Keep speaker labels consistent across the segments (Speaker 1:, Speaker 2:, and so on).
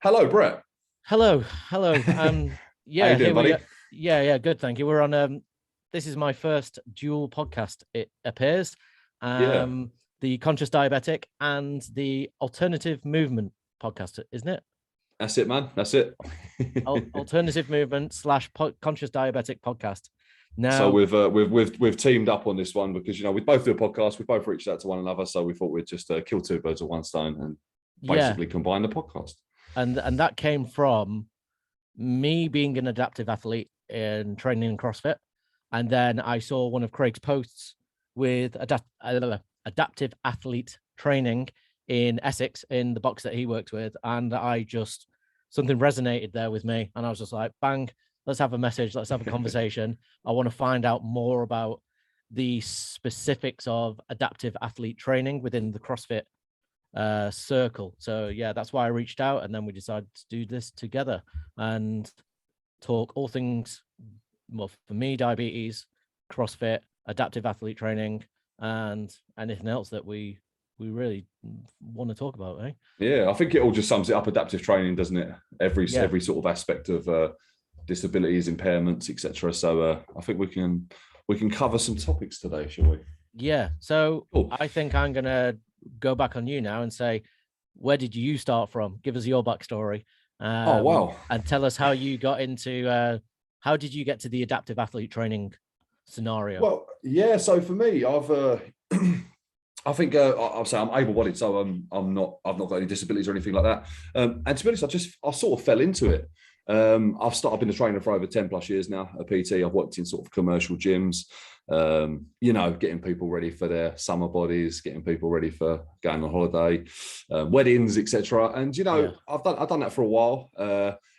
Speaker 1: Hello, Brett.
Speaker 2: Hello.
Speaker 1: How you
Speaker 2: Yeah,
Speaker 1: doing,
Speaker 2: here we go.
Speaker 1: buddy?
Speaker 2: Yeah, good, thank you. We're on this is my first dual podcast, it appears.
Speaker 1: Yeah,
Speaker 2: The Conscious Diabetic and the Alternative Movement podcast, isn't it?
Speaker 1: that's it, man. That's it.
Speaker 2: Alternative Movement slash Conscious Diabetic podcast.
Speaker 1: So
Speaker 2: Now,
Speaker 1: we've teamed up on this one because we both do a podcast. We both reached out to one another, so we thought we'd just kill two birds with one stone and
Speaker 2: yeah,
Speaker 1: basically combine the podcast.
Speaker 2: and that came from me being an adaptive athlete in training in CrossFit. And then I saw one of Craig's posts with adaptive athlete training in Essex in the box that he works with. And something resonated there with me. And I was just like, bang, let's have a message. Let's have a conversation. I want to find out more about the specifics of adaptive athlete training within the CrossFit circle. So yeah, that's why I reached out, and then we decided to do this together and talk all things, well, for me, diabetes, CrossFit, adaptive athlete training, and anything else that we really want to talk about, eh?
Speaker 1: Yeah, I think it all just sums it up. Adaptive training, doesn't it? Every
Speaker 2: Yeah,
Speaker 1: every sort of aspect of disabilities, impairments, etc. So I think we can cover some topics today, shall we?
Speaker 2: yeah. So
Speaker 1: Cool.
Speaker 2: I think I'm gonna go back on you now and say, where did you start from? Give us your backstory,
Speaker 1: Oh wow.
Speaker 2: and tell us how you got into how did you get to the adaptive athlete training scenario?
Speaker 1: Well, yeah. So for me, I think I'll say I'm able-bodied, so I've not got any disabilities or anything like that. And to be honest, I sort of fell into it. I've been a trainer for over 10 plus years now, a PT. I've worked in sort of commercial gyms, getting people ready for their summer bodies, getting people ready for going on holiday, weddings, etc. And
Speaker 2: Yeah,
Speaker 1: I've done that for a while.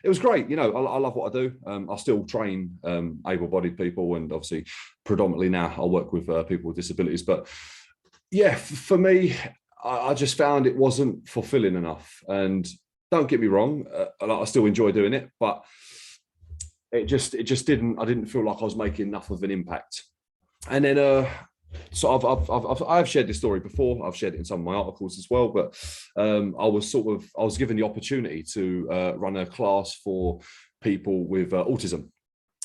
Speaker 1: It was great. I love what I do. I still train able-bodied people, and obviously, predominantly now I work with people with disabilities. But yeah, for me, I just found it wasn't fulfilling enough. And don't get me wrong, I still enjoy doing it, but it just didn't. I didn't feel like I was making enough of an impact. And then so I've shared this story before. I've shared it in some of my articles as well. But I was given the opportunity to run a class for people with autism.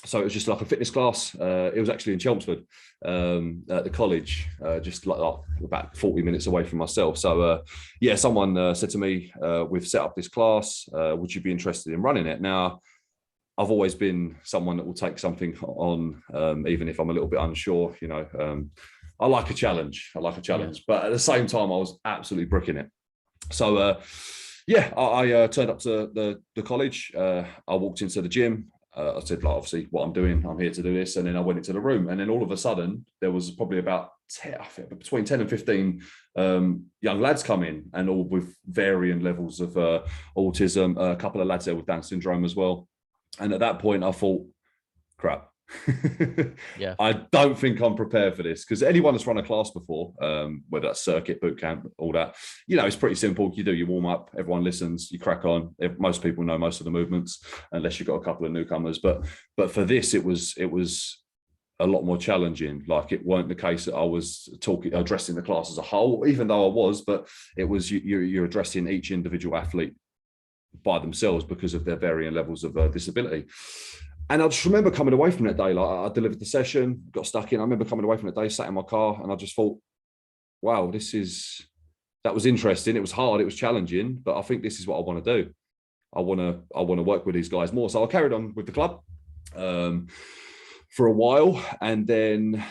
Speaker 1: So it was just like a fitness class. It was actually in Chelmsford at the college, just like about 40 minutes away from myself. So yeah, someone said to me, "We've set up this class. Would you be interested in running it?" Now, I've always been someone that will take something on, even if I'm a little bit unsure. I like a challenge.
Speaker 2: yeah,
Speaker 1: But at the same time, I was absolutely bricking it. So yeah, I turned up to the college. I walked into the gym. I said, like, obviously, what I'm doing, I'm here to do this. And then I went into the room. And then all of a sudden, there was probably about 10, I think, between 10 and 15 young lads come in, and all with varying levels of autism. A couple of lads there with Down syndrome as well. And at that point, I thought, crap.
Speaker 2: yeah,
Speaker 1: I don't think I'm prepared for this, because anyone that's run a class before, whether that's circuit, boot camp, all that, it's pretty simple. You do your warm up, everyone listens, you crack on. Most people know most of the movements, unless you've got a couple of newcomers. But for this, it was a lot more challenging. Like, it weren't the case that I was addressing the class as a whole, even though I was, but it was you're addressing each individual athlete by themselves because of their varying levels of disability. And I just remember coming away from that day, like, I delivered the session, got stuck in. I remember coming away from that day, sat in my car, and I just thought, wow, that was interesting. It was hard, it was challenging, but I think this is what I want to do. I want to work with these guys more. So I carried on with the club for a while, and then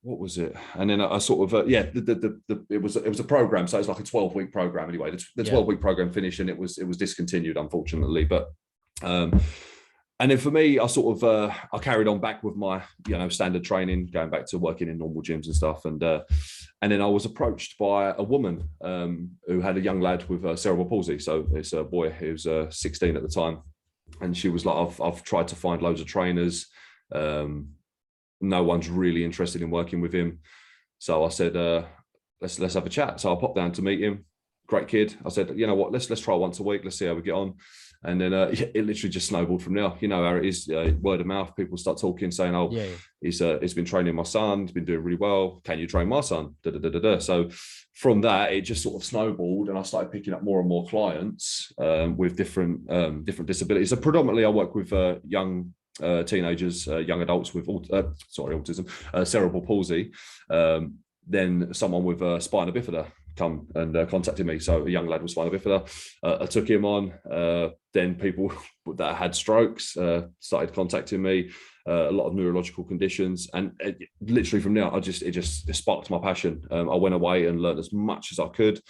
Speaker 1: what was it? And then I sort of it was a program, so it's like a 12-week program anyway. The
Speaker 2: yeah,
Speaker 1: 12-week program finished, and it was discontinued, unfortunately. But and then for me, I carried on back with my standard training, going back to working in normal gyms and stuff. And then I was approached by a woman who had a young lad with cerebral palsy. So it's a boy who's 16 at the time, and she was like, I've tried to find loads of trainers. No one's really interested in working with him. So I said, let's have a chat. So I popped down to meet him. great kid. I said, you know what, let's try once a week. Let's see how we get on. And then it literally just snowballed from there. You know how it is, word of mouth. People start talking, saying, "Oh,
Speaker 2: Yeah.
Speaker 1: he's been training my son. He's been doing really well. Can you train my son?" Da, da, da, da, da. So from that, it just sort of snowballed, and I started picking up more and more clients with different disabilities. So predominantly, I work with young teenagers, young adults with autism, cerebral palsy. Then someone with spina bifida come and contacted me. So a young lad with spina bifida, I took him on. Then people that had strokes started contacting me. A lot of neurological conditions, and literally from there, it just sparked my passion. I went away and learned as much as I could,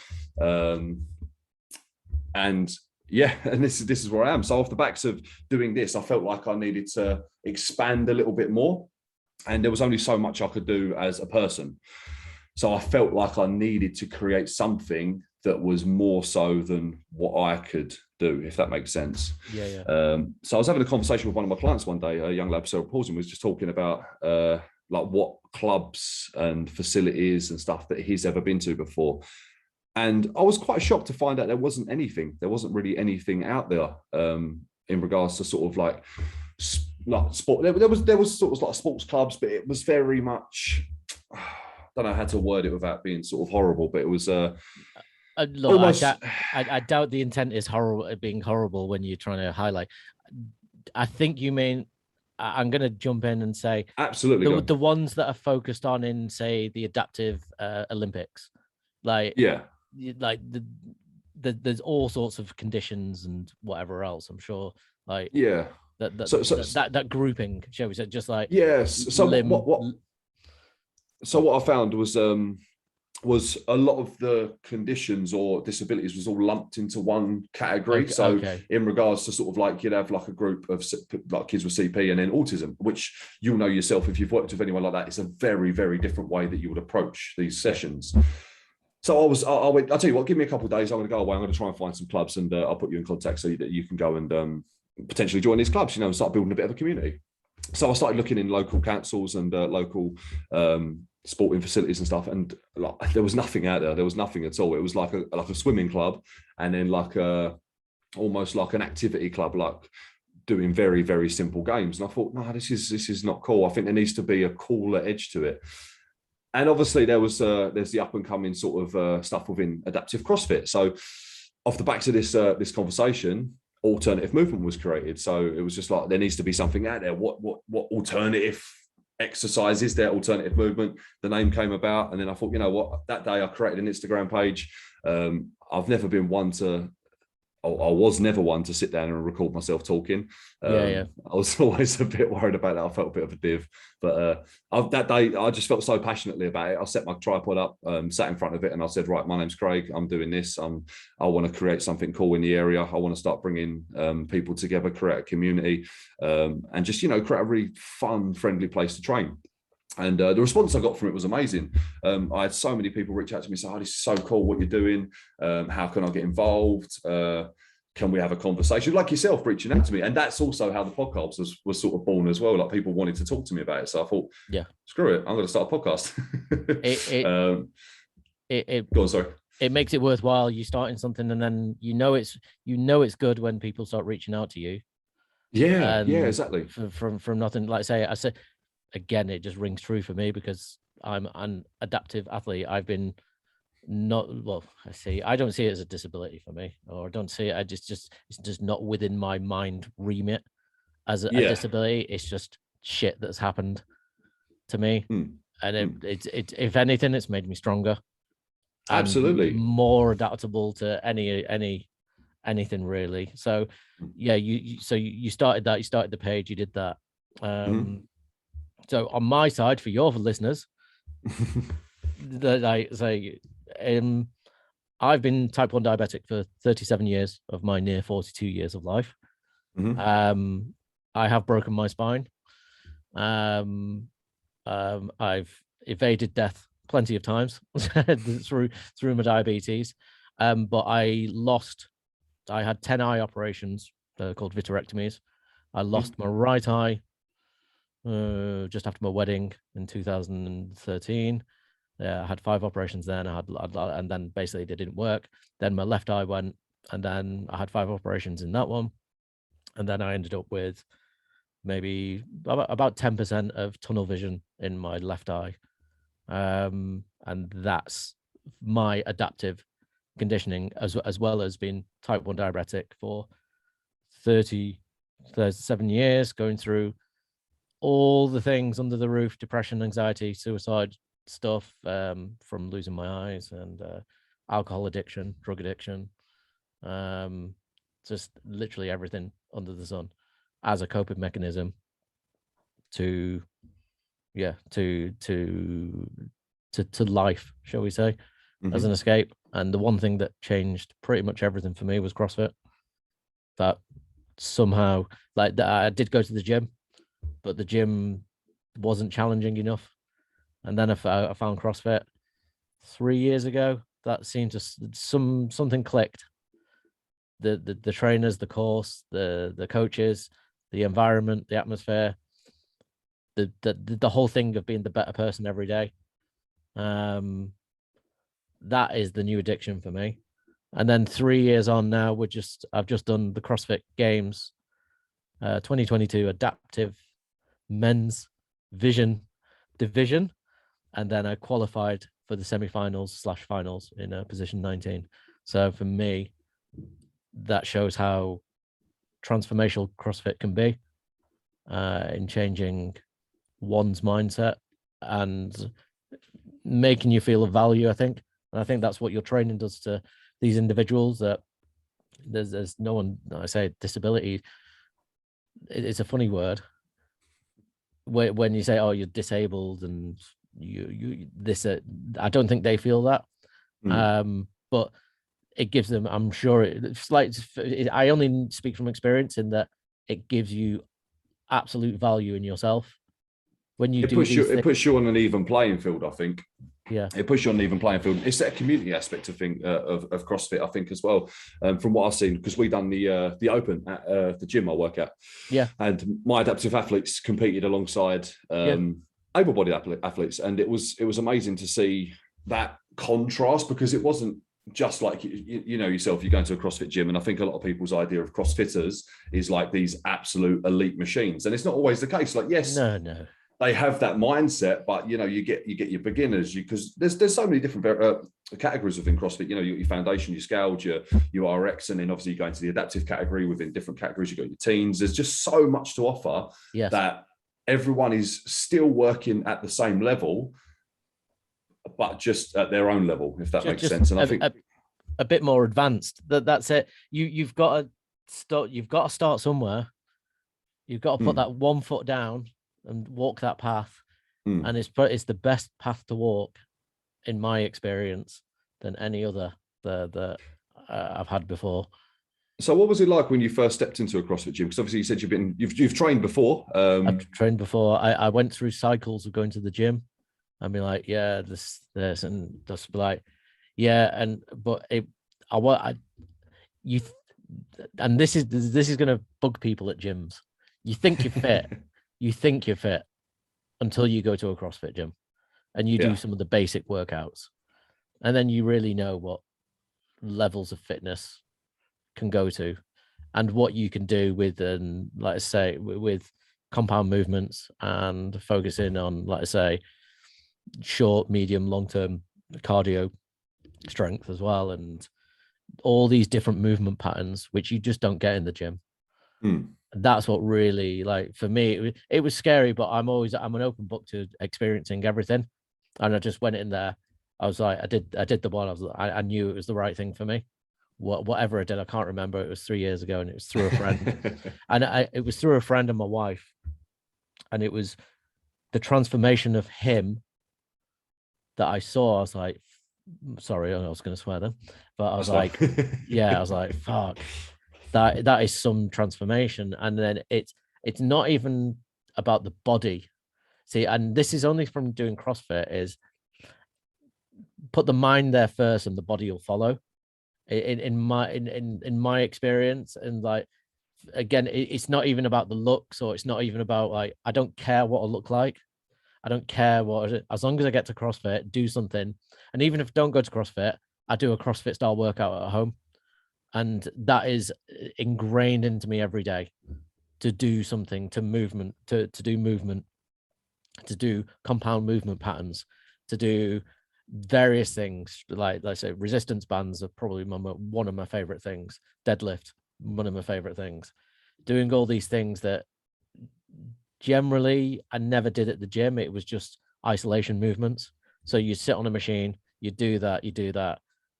Speaker 1: and yeah, and this is where I am. So off the backs of doing this, I felt like I needed to expand a little bit more, and there was only so much I could do as a person. So I felt like I needed to create something that was more so than what I could do, if that makes sense.
Speaker 2: Yeah.
Speaker 1: So I was having a conversation with one of my clients one day, a young lad with cerebral palsy, and was just talking about like what clubs and facilities and stuff that he's ever been to before. And I was quite shocked to find out there wasn't anything. There wasn't really anything out there in regards to sort of like sport. There was sort of like sports clubs, but it was very much, I don't know how to word it without being sort of horrible, but it was
Speaker 2: look,
Speaker 1: almost.
Speaker 2: I doubt the intent is horrible, being horrible when you're trying to highlight. I think you mean, I'm going to jump in and say,
Speaker 1: absolutely,
Speaker 2: the ones that are focused on in, say, the adaptive Olympics, like,
Speaker 1: yeah,
Speaker 2: like there's all sorts of conditions and whatever else. I'm sure, like,
Speaker 1: yeah.
Speaker 2: That grouping, shall we say, just like,
Speaker 1: yes. So what I found was a lot of the conditions or disabilities was all lumped into one category. In regards to sort of like, you'd have like a group of like kids with CP and then autism, which you'll know yourself if you've worked with anyone like that. It's a very, very different way that you would approach these sessions. So I went, I'll tell you what, give me a couple of days. I'm going to go away. I'm going to try and find some clubs, and I'll put you in contact so that you can go and potentially join these clubs, and start building a bit of a community. So I started looking in local councils and local sporting facilities and stuff, and like, there was nothing out there. There was nothing at all. It was like a swimming club, and then like almost like an activity club, like doing very, very simple games. And I thought, no, this is not cool. I think there needs to be a cooler edge to it. And obviously there's the up and coming sort of stuff within adaptive CrossFit. So off the backs of this conversation, alternative movement was created. So it was just like, there needs to be something out there. What alternative exercise is there? Alternative movement. The name came about, and then I thought, you know what? That day I created an Instagram page. I've never been one to. I was never one to sit down and record myself talking. I was always a bit worried about that. I felt a bit of a div, but that day I just felt so passionately about it. I set my tripod up, sat in front of it, and I said, right, my name's Craig. I'm doing this. I want to create something cool in the area. I want to start bringing people together, create a community, and just, create a really fun, friendly place to train. And the response I got from it was amazing. I had so many people reach out to me and say, oh, this is so cool what you're doing. How can I get involved? Can we have a conversation? Like yourself reaching out to me. And that's also how the podcast was sort of born as well. Like, people wanted to talk to me about it. So I thought, yeah, screw it, I'm going to start a podcast. Go on, sorry.
Speaker 2: It makes it worthwhile. You starting something, and then it's good when people start reaching out to you.
Speaker 1: Yeah, exactly.
Speaker 2: From nothing. Like I said, again, it just rings true for me because I'm an adaptive athlete. I've been I don't see it as a disability for me, or I don't see it. It's just not within my mind remit as a disability. It's just shit that's happened to me. And it's if anything, it's made me stronger.
Speaker 1: Absolutely.
Speaker 2: More adaptable to anything really. So yeah, you started that, you started the page, you did that. So on my side, for your listeners, that I say, I've been type 1 diabetic for 37 years of my near 42 years of life. I have broken my spine. I've evaded death plenty of times through my diabetes. But I had 10 eye operations called vitrectomies. I lost my right eye just after my wedding in 2013. Yeah, I had 5 operations then. And then basically they didn't work. Then my left eye went, and then I had 5 operations in that one. And then I ended up with maybe about 10% of tunnel vision in my left eye. And that's my adaptive conditioning, as well as being type 1 diabetic for 37 years, going through all the things under the roof: depression, anxiety, suicide stuff, from losing my eyes, and alcohol addiction, drug addiction, just literally everything under the sun, as a coping mechanism to life, shall we say, as an escape. And the one thing that changed pretty much everything for me was CrossFit. That somehow, like, I did go to the gym, but the gym wasn't challenging enough. And then I found CrossFit 3 years ago. That seemed to something clicked. The trainers, the course, the coaches, the environment, the atmosphere, the whole thing of being the better person every day. That is the new addiction for me. And then 3 years on now, I've just done the CrossFit Games 2022 Adaptive Men's Vision Division, and then I qualified for the semi-finals/finals in position 19. So for me, that shows how transformational CrossFit can be in changing one's mindset and making you feel of value, I think. And I think that's what your training does to these individuals. That there's no one, I say disability, it's a funny word when you say, oh, you're disabled and you this, I don't think they feel that. But it gives them, I'm sure it's like, I only speak from experience in that it gives you absolute value in yourself when you do these things.
Speaker 1: It puts you on an even playing field, I think.
Speaker 2: Yeah,
Speaker 1: it puts you on an even playing field. It's that community aspect of CrossFit, I think, as well. From what I've seen, because we done the Open at the gym I work at.
Speaker 2: Yeah,
Speaker 1: and my adaptive athletes competed alongside able-bodied athletes, and it was amazing to see that contrast, because it wasn't just like, you know yourself, you go into a CrossFit gym, and I think a lot of people's idea of CrossFitters is like these absolute elite machines, and it's not always the case. Like, yes,
Speaker 2: no,
Speaker 1: they have that mindset, but you know, you get your beginners, because there's so many different categories within CrossFit. You know, your foundation, your scaled, your RX, and then obviously you go into the adaptive category. Within different categories, you got your teens. There's just so much to offer that everyone is still working at the same level, but just at their own level, if that makes sense. And I think
Speaker 2: a bit more advanced. That's it. You've got to start. You've got to start somewhere. You've got to put that one foot down and walk that path. And it's the best path to walk, in my experience, than any other that I've had before.
Speaker 1: So what was it like when you first stepped into a CrossFit gym? Because obviously you said you've trained before.
Speaker 2: I've trained before. I went through cycles of going to the gym and be like, yeah, this, and just be like, yeah, and this is going to bug people at gyms. You think you're fit. You think you're fit until you go to a CrossFit gym and you do some of the basic workouts. And then you really know what levels of fitness can go to and what you can do with, like I say, with compound movements and focusing on, like I say, short, medium, long-term cardio strength as well. And all these different movement patterns, which you just don't get in the gym. That's what really, like, for me, it was scary, but I'm an open book to experiencing everything. And I just went in there. I was like, I did the one. I knew it was the right thing for me. Whatever I did, I can't remember. It was 3 years ago, and it was through a friend. And it was through a friend and my wife. And it was the transformation of him that I saw. I was like, sorry, I was going to swear then, but I was like, I was like, fuck. That is some transformation. And then it's not even about the body. See, and this is only from doing CrossFit, is put the mind there first and the body will follow. In my experience. And like, again, it's not even about the looks, or it's not even about, like, I don't care what I look like. I don't care what it is. As long as I get to CrossFit, do something. And even if I don't go to CrossFit, I do a CrossFit style workout at home. And that is ingrained into me every day, to do something, to movement, to do movement, to do compound movement patterns, to do various things. Like I say, resistance bands are probably one of my favorite things. Deadlift, one of my favorite things. Doing all these things that generally I never did at the gym. It was just isolation movements. So you sit on a machine, you do that, you do that.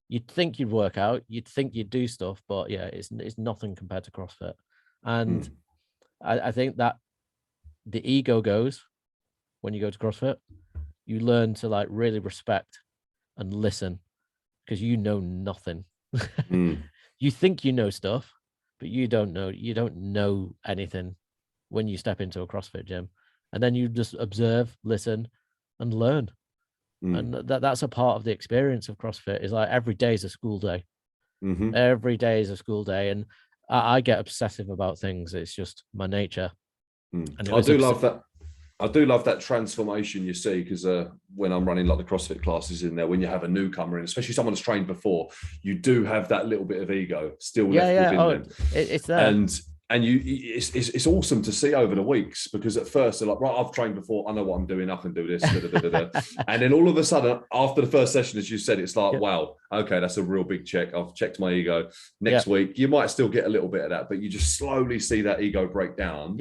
Speaker 2: You'd think you'd work out, you'd think you'd do stuff, but yeah, it's nothing compared to CrossFit. And I think that the ego goes when you go to CrossFit. You learn to like really respect and listen, because you know nothing. You think you know stuff, but you don't know anything when you step into a CrossFit gym. And then you just observe, listen, and learn. And that's a part of the experience of CrossFit. Is like every day is a school day. Every day is a school day. And I get obsessive about things. It's just my nature. And
Speaker 1: I do love that. I do love that transformation you see, because when I'm running like the CrossFit classes in there, when you have a newcomer in, especially someone who's trained before, you do have that little bit of ego still left within them.
Speaker 2: It's there.
Speaker 1: And it's awesome to see over the weeks, because at first they're like, right, I've trained before, I know what I'm doing, I can do this, and then all of a sudden after the first session, as you said, it's like, wow, okay, that's a real big check. I've checked my ego. Next week you might still get a little bit of that, but you just slowly see that ego break down.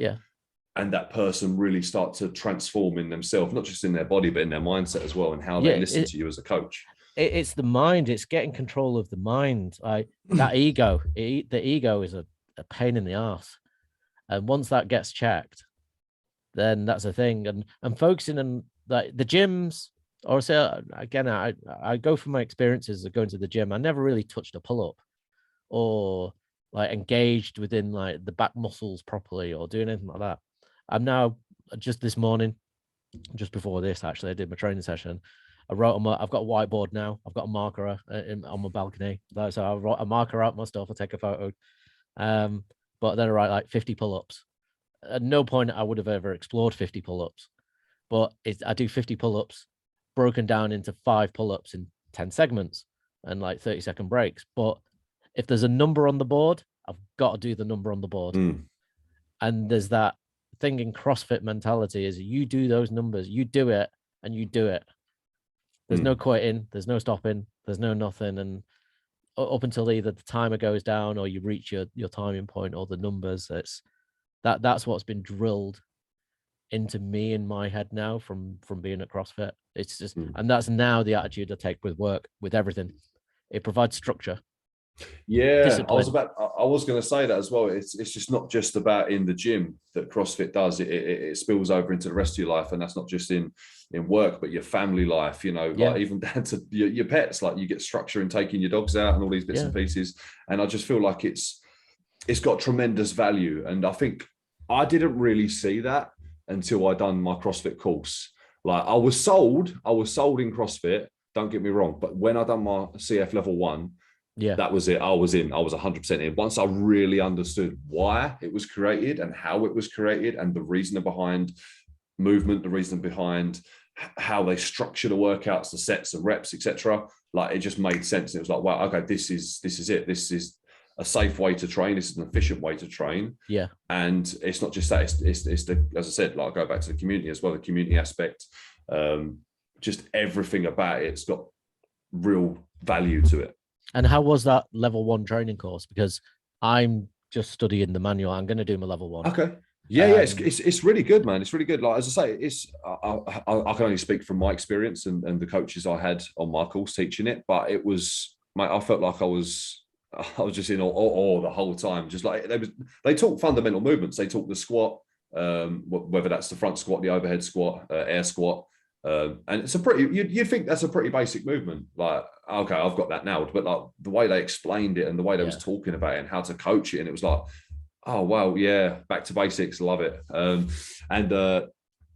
Speaker 1: And that person really start to transform in themselves, not just in their body, but in their mindset as well, and how they listen to you as a coach.
Speaker 2: It's the mind. It's getting control of the mind. Like that ego, the ego is a pain in the ass. And once that gets checked, then that's a thing. And focusing on like the gyms, or say again, I go from my experiences of going to the gym. I never really touched a pull-up or like engaged within like the back muscles properly or doing anything like that. I'm now, just this morning, just before this, actually, I did my training session. I wrote on I've got a whiteboard now. I've got a marker on my balcony. So I wrote a marker out my stuff. I take a photo. But then I write like 50 pull-ups. At no point I would have ever explored 50 pull-ups, but I do 50 pull-ups broken down into 5 pull-ups in 10 segments and like 30-second breaks. But if there's a number on the board, I've got to do the number on the board. And there's that thing in CrossFit mentality, is you do those numbers, you do it, and you do it. There's no quitting, there's no stopping, there's no nothing. And up until either the timer goes down or you reach your timing point or the numbers, that's what's been drilled into me in my head now from being at CrossFit. It's just, and that's now the attitude I take with work, with everything. It provides structure.
Speaker 1: Yeah,
Speaker 2: discipline.
Speaker 1: I was going to say that as well. It's just not just about in the gym that CrossFit does. It spills over into the rest of your life, and that's not just in work, but your family life. You know, like even down to your pets. Like you get structure in taking your dogs out and all these bits and pieces. And I just feel like it's got tremendous value. And I think I didn't really see that until I done my CrossFit course. Like I was sold in CrossFit. Don't get me wrong, but when I done my CF level 1. That was it. I was 100% in. Once I really understood why it was created and how it was created and the reason behind movement, the reason behind how they structure the workouts, the sets, the reps, etc. Like it just made sense. It was like, wow, okay, this is it. This is a safe way to train. This is an efficient way to train.
Speaker 2: Yeah.
Speaker 1: And it's not just that. It's the, as I said, like I go back to the community as well. The community aspect, just everything about it's got real value to it.
Speaker 2: And how was that level 1 training course? Because I'm just studying the manual. I'm going to do my level 1.
Speaker 1: Okay. Yeah, it's really good, man. It's really good. Like as I say, I can only speak from my experience and the coaches I had on my course teaching it, but it was, mate, I felt like I was just in awe the whole time. Just like they taught fundamental movements. They taught the squat, whether that's the front squat, the overhead squat, air squat. And it's a pretty, you think that's a pretty basic movement. Like, okay, I've got that nailed. But like the way they explained it and the way they was talking about it and how to coach it, and it was like, oh wow, yeah, back to basics, love it.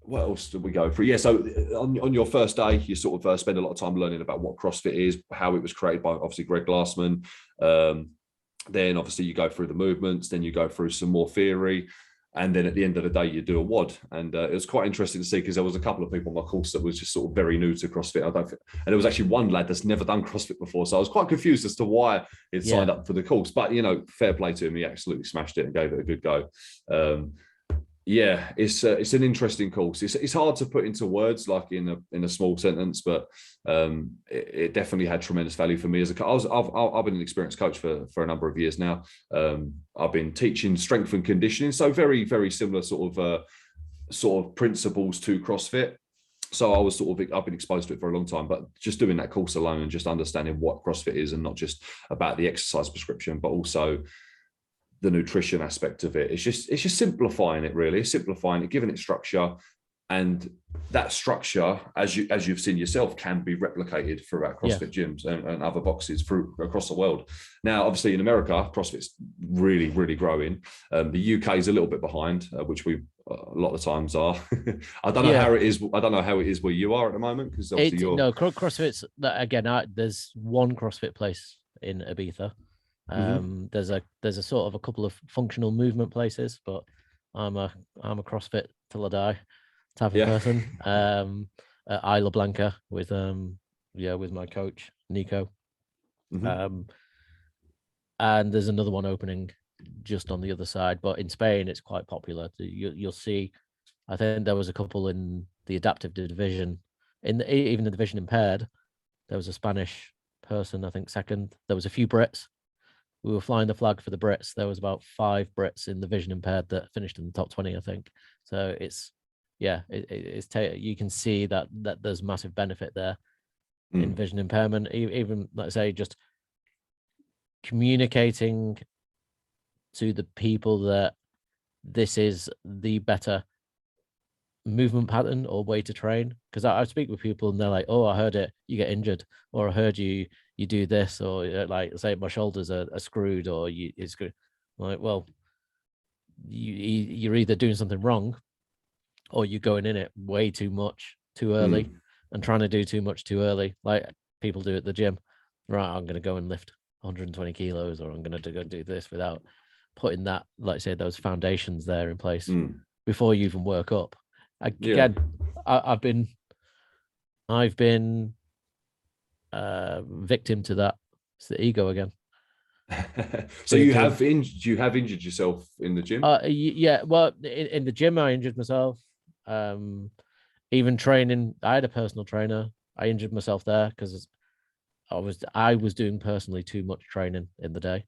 Speaker 1: What else did we go through? Yeah, so on your first day, you sort of spend a lot of time learning about what CrossFit is, how it was created by obviously Greg Glassman. Then obviously you go through the movements, then you go through some more theory. And then at the end of the day, you do a WOD. And it was quite interesting to see, because there was a couple of people on my course that was just sort of very new to CrossFit. And there was actually one lad that's never done CrossFit before. So I was quite confused as to why he'd signed up for the course. But, you know, fair play to him. He absolutely smashed it and gave it a good go. Yeah, it's an interesting course. It's hard to put into words, like in a small sentence, but it definitely had tremendous value for me as a coach. I've been an experienced coach for a number of years now. I've been teaching strength and conditioning, so very, very similar sort of principles to CrossFit. So I've been exposed to it for a long time, but just doing that course alone and just understanding what CrossFit is, and not just about the exercise prescription, but also the nutrition aspect of it. It's just simplifying it, really, simplifying it, giving it structure. And that structure, as you've seen yourself, can be replicated throughout CrossFit gyms and other boxes across the world. Now, obviously in America, CrossFit's really, really growing. The UK is a little bit behind, which we a lot of times are. I don't know how it is. I don't know how it is where you are at the moment, because obviously
Speaker 2: CrossFit's, again, there's one CrossFit place in Ibiza. There's a sort of a couple of functional movement places, but I'm a CrossFit till I die type of person. At Isla Blanca with my coach Nico. And there's another one opening just on the other side, but in Spain it's quite popular. You'll see, I think there was a couple in the adaptive division, even the division impaired. There was a Spanish person, I think second. There was a few Brits. We were flying the flag for the Brits. There was about 5 Brits in the vision impaired that finished in the top 20, I think. So it's you can see that there's massive benefit there in vision impairment. Even, let's say, just communicating to the people that this is the better movement pattern or way to train. Because I speak with people and they're like, oh, I heard it, you get injured, or I heard you do this, or like, say my shoulders are screwed, or it's screwed. I'm like, well, you're either doing something wrong, or you're going in it way too much too early and trying to do too much too early, like people do at the gym. Right, I'm going to go and lift 120 kilos, or I'm going to go do this, without putting that, like I say, those foundations there in place before you even work up. Again, I've been victim to that. It's the ego again.
Speaker 1: So you have injured yourself in the gym?
Speaker 2: Yeah, well, in the gym I injured myself. Even training, I had a personal trainer. I injured myself there because I was doing personally too much training in the day.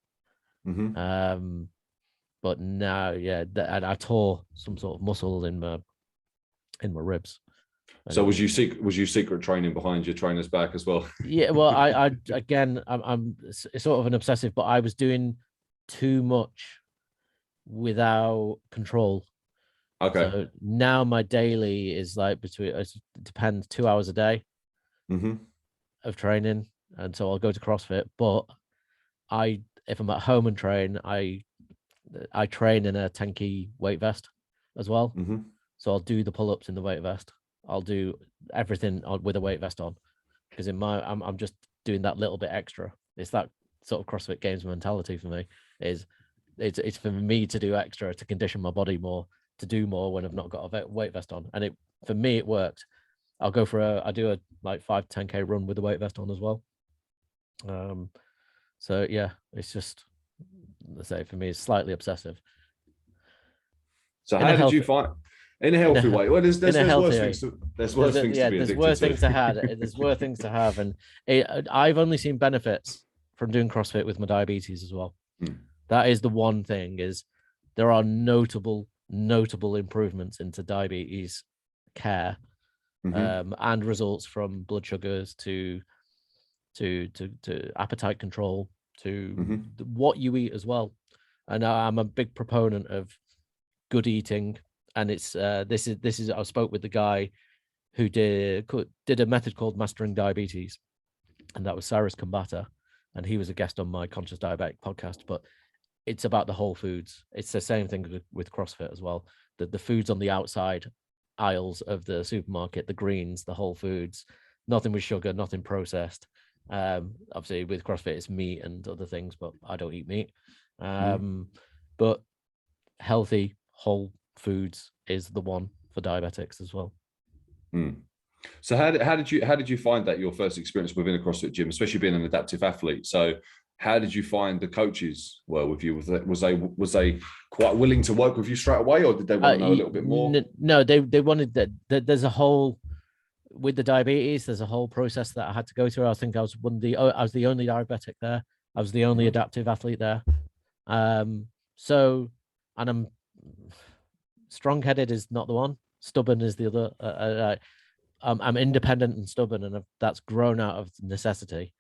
Speaker 2: But now, and I tore some sort of muscle in my ribs.
Speaker 1: So was you secret training behind your trainer's back as well?
Speaker 2: Yeah, well, I again, I'm sort of an obsessive, but I was doing too much without control.
Speaker 1: Okay.
Speaker 2: So now my daily is like it depends, 2 hours a day of training, and so I'll go to CrossFit. But if I'm at home and train, I train in a tanky weight vest as well. So I'll do the pull-ups in the weight vest. I'll do everything with a weight vest on, because I'm just doing that little bit extra. It's that sort of CrossFit Games mentality for me. It's for me to do extra, to condition my body more, to do more when I've not got a weight vest on. And for me it worked. I do a like 5-10K run with the weight vest on as well. So yeah, it's just, let's say, for me it's slightly obsessive.
Speaker 1: So how did you find? In a healthy way. Well, there's worse things to be addicted to.
Speaker 2: There's worse things to have, and I've only seen benefits from doing CrossFit with my diabetes as well. That is the one thing, is there are notable improvements into diabetes care, and results from blood sugars to appetite control, to what you eat as well. And I'm a big proponent of good eating. And it's this is I spoke with the guy who did a method called Mastering Diabetes, and that was Cyrus Kambata, and he was a guest on my Conscious Diabetic podcast. But it's about the whole foods. It's the same thing with CrossFit as well. The foods on the outside aisles of the supermarket, the greens, the whole foods, nothing with sugar, nothing processed. Obviously with CrossFit it's meat and other things, but I don't eat meat. But healthy whole foods is the one for diabetics as well.
Speaker 1: So how did you find that, your first experience within a CrossFit gym, especially being an adaptive athlete? So how did you find the coaches were with you? Was they quite willing to work with you straight away, or did they want to know a little bit more?
Speaker 2: No, they wanted that. There's a whole, with the diabetes, there's a whole process that I had to go through. I think I was the only diabetic there. I was the only adaptive athlete there. So, and I'm strong-headed is not the one. Stubborn is the other. I'm independent and stubborn, and that's grown out of necessity.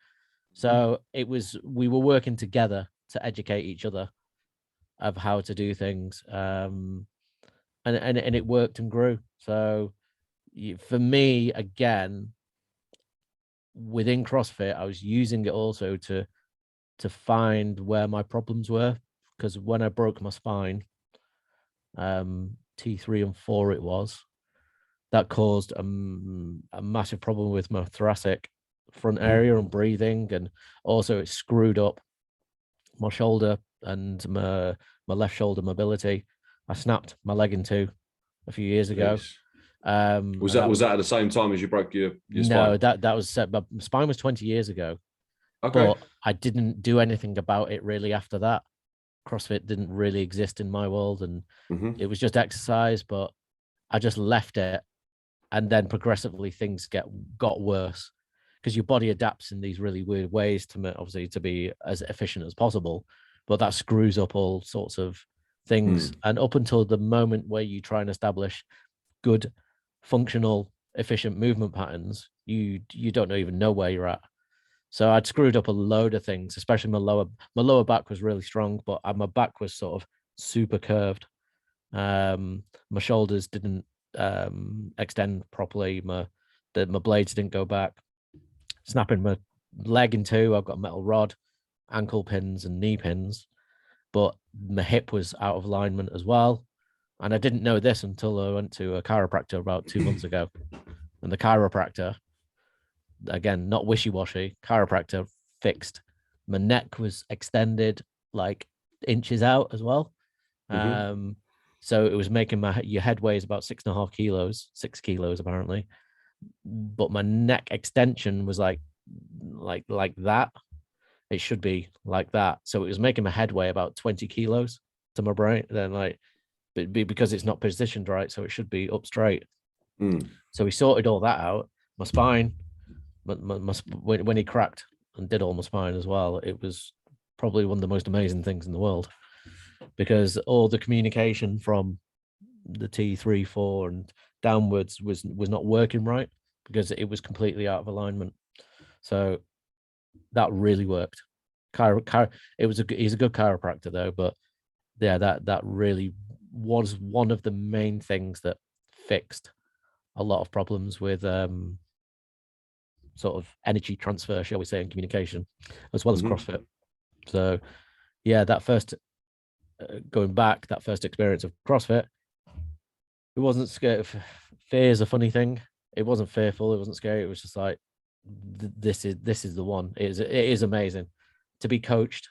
Speaker 2: So we were working together to educate each other of how to do things, and it worked and grew. So for me, again, within CrossFit, I was using it also to find where my problems were, because when I broke my spine, T3 and 4 it was, that caused a massive problem with my thoracic front area and breathing, and also it screwed up my shoulder and my left shoulder mobility. I snapped my leg in two a few years ago.
Speaker 1: Was that at the same time as you broke your spine?
Speaker 2: No, that was set. My spine was 20 years ago. Okay. But I didn't do anything about it really after that. CrossFit didn't really exist in my world, and it was just exercise, but I just left it. And then progressively things got worse, because your body adapts in these really weird ways to be as efficient as possible, but that screws up all sorts of things. And up until the moment where you try and establish good, functional, efficient movement patterns, you don't even know where you're at. So I'd screwed up a load of things, especially my lower back was really strong, but my back was sort of super curved. My shoulders didn't extend properly. My blades didn't go back. Snapping my leg in two. I've got a metal rod, ankle pins and knee pins, but my hip was out of alignment as well. And I didn't know this until I went to a chiropractor about 2 months ago. And the chiropractor, again, not wishy-washy, chiropractor fixed. My neck was extended like inches out as well. So it was making your head weighs about 6.5 kilos, 6 kilos apparently. But my neck extension was like that. It should be like that. So it was making my head weigh about 20 kilos to my brain. Then because it's not positioned right, so it should be up straight. So we sorted all that out. My spine, when he cracked and did all my spine as well, it was probably one of the most amazing things in the world, because all the communication from the T3, 4 and downwards was not working right, because it was completely out of alignment. So that really worked. He's a good chiropractor though, but yeah, that really was one of the main things that fixed a lot of problems with sort of energy transfer, shall we say, and communication, as well as CrossFit. So yeah, that first that first experience of CrossFit, it wasn't scary. Fear is a funny thing. It wasn't fearful. It wasn't scary. It was just like, this is the one. It is amazing to be coached.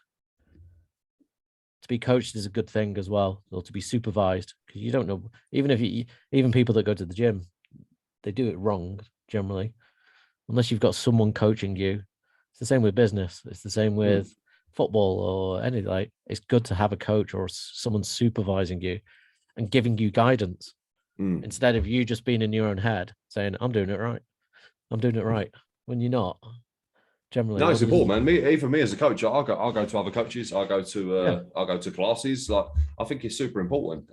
Speaker 2: To be coached is a good thing as well, or to be supervised, because you don't know. Even people that go to the gym, they do it wrong generally, unless you've got someone coaching you. It's the same with business. It's the same with football or anything. Like, it's good to have a coach or someone supervising you and giving you guidance, instead of you just being in your own head saying, I'm doing it right, when you're not. Generally,
Speaker 1: no, it's important, man. Even me as a coach, I'll go to other coaches. I'll go to classes. Like, I think it's super important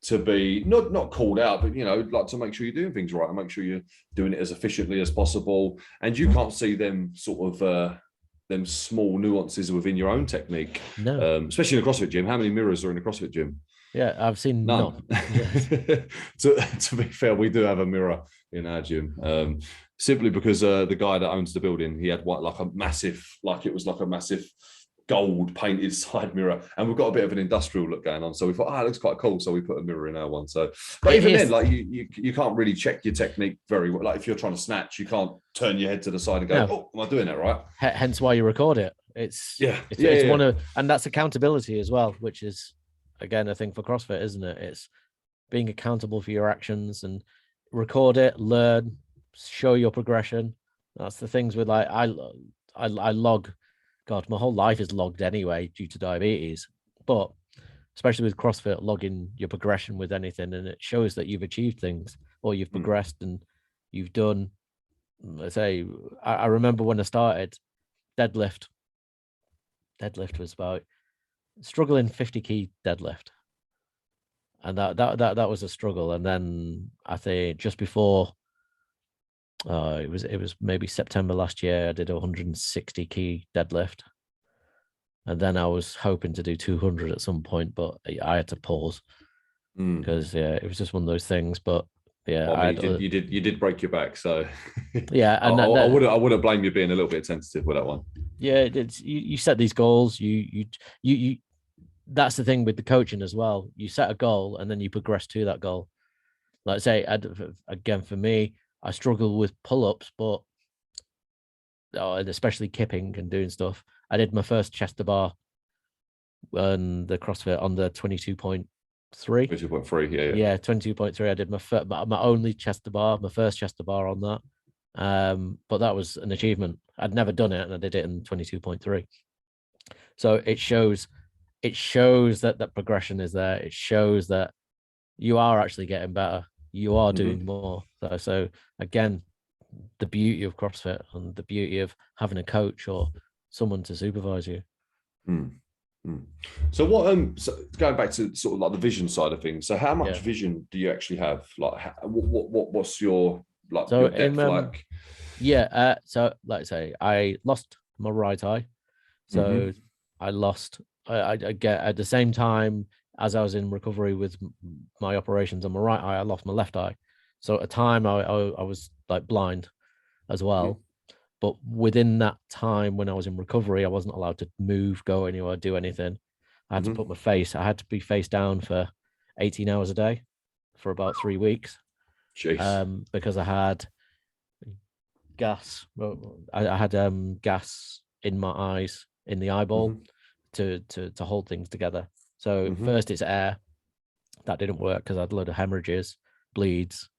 Speaker 1: to be not called out, but like, to make sure you're doing things right and make sure you're doing it as efficiently as possible. And you can't see them sort of them small nuances within your own technique.
Speaker 2: No,
Speaker 1: especially in a CrossFit gym. How many mirrors are in a CrossFit gym?
Speaker 2: Yeah, I've seen none.
Speaker 1: To be fair, we do have a mirror in our gym. Simply because the guy that owns the building, he had a massive gold painted side mirror, and we've got a bit of an industrial look going on. So we thought, it looks quite cool. So we put a mirror in our one. So, but even then, like, you can't really check your technique very well. Like, if you're trying to snatch, you can't turn your head to the side and go, "Oh, am I doing that right?"
Speaker 2: Hence why you record it. It's one of, and that's accountability as well, which is again, a thing for CrossFit, isn't it? It's being accountable for your actions and record it, learn, show your progression. That's the things with like I log. God, my whole life is logged anyway due to diabetes, but especially with CrossFit, logging your progression with anything, and it shows that you've achieved things or you've progressed and you've done. Let's say I remember when I started deadlift. Deadlift was about struggling 50 key deadlift, and that was a struggle. And then I think just before it was maybe September last year, I did a 160 key deadlift, and then I was hoping to do 200 at some point, but I had to pause because it was just one of those things. But yeah,
Speaker 1: well, I mean, you did break your back, so
Speaker 2: yeah, and
Speaker 1: I wouldn't blame you being a little bit tentative with that one.
Speaker 2: Yeah, it's you set these goals. You. That's the thing with the coaching as well. You set a goal and then you progress to that goal. Like I say, again, for me, I struggle with pull-ups, but and especially kipping and doing stuff. I did my first chest to bar on the CrossFit on the 22.3.
Speaker 1: 22.3,
Speaker 2: Yeah, 22.3. I did my only chest to bar, my first chest to bar on that. But that was an achievement. I'd never done it, and I did it in 22.3. So it shows that progression is there. It shows that you are actually getting better. You are doing more. So again, the beauty of CrossFit and the beauty of having a coach or someone to supervise you.
Speaker 1: So so going back to sort of like the vision side of things. So how much vision do you actually have? Like, what's your like your depth like?
Speaker 2: Yeah. So like I say, I lost my right eye. So I lost. I get at the same time as I was in recovery with my operations on my right eye, I lost my left eye. So at a time I was like blind as well. But within that time when I was in recovery, I wasn't allowed to move, go anywhere, do anything. I had to put I had to be face down for 18 hours a day for about 3 weeks. Because I had gas. I had gas in my eyes, in the eyeball, to hold things together. So first it's air. That didn't work because I had a load of hemorrhages, bleeds.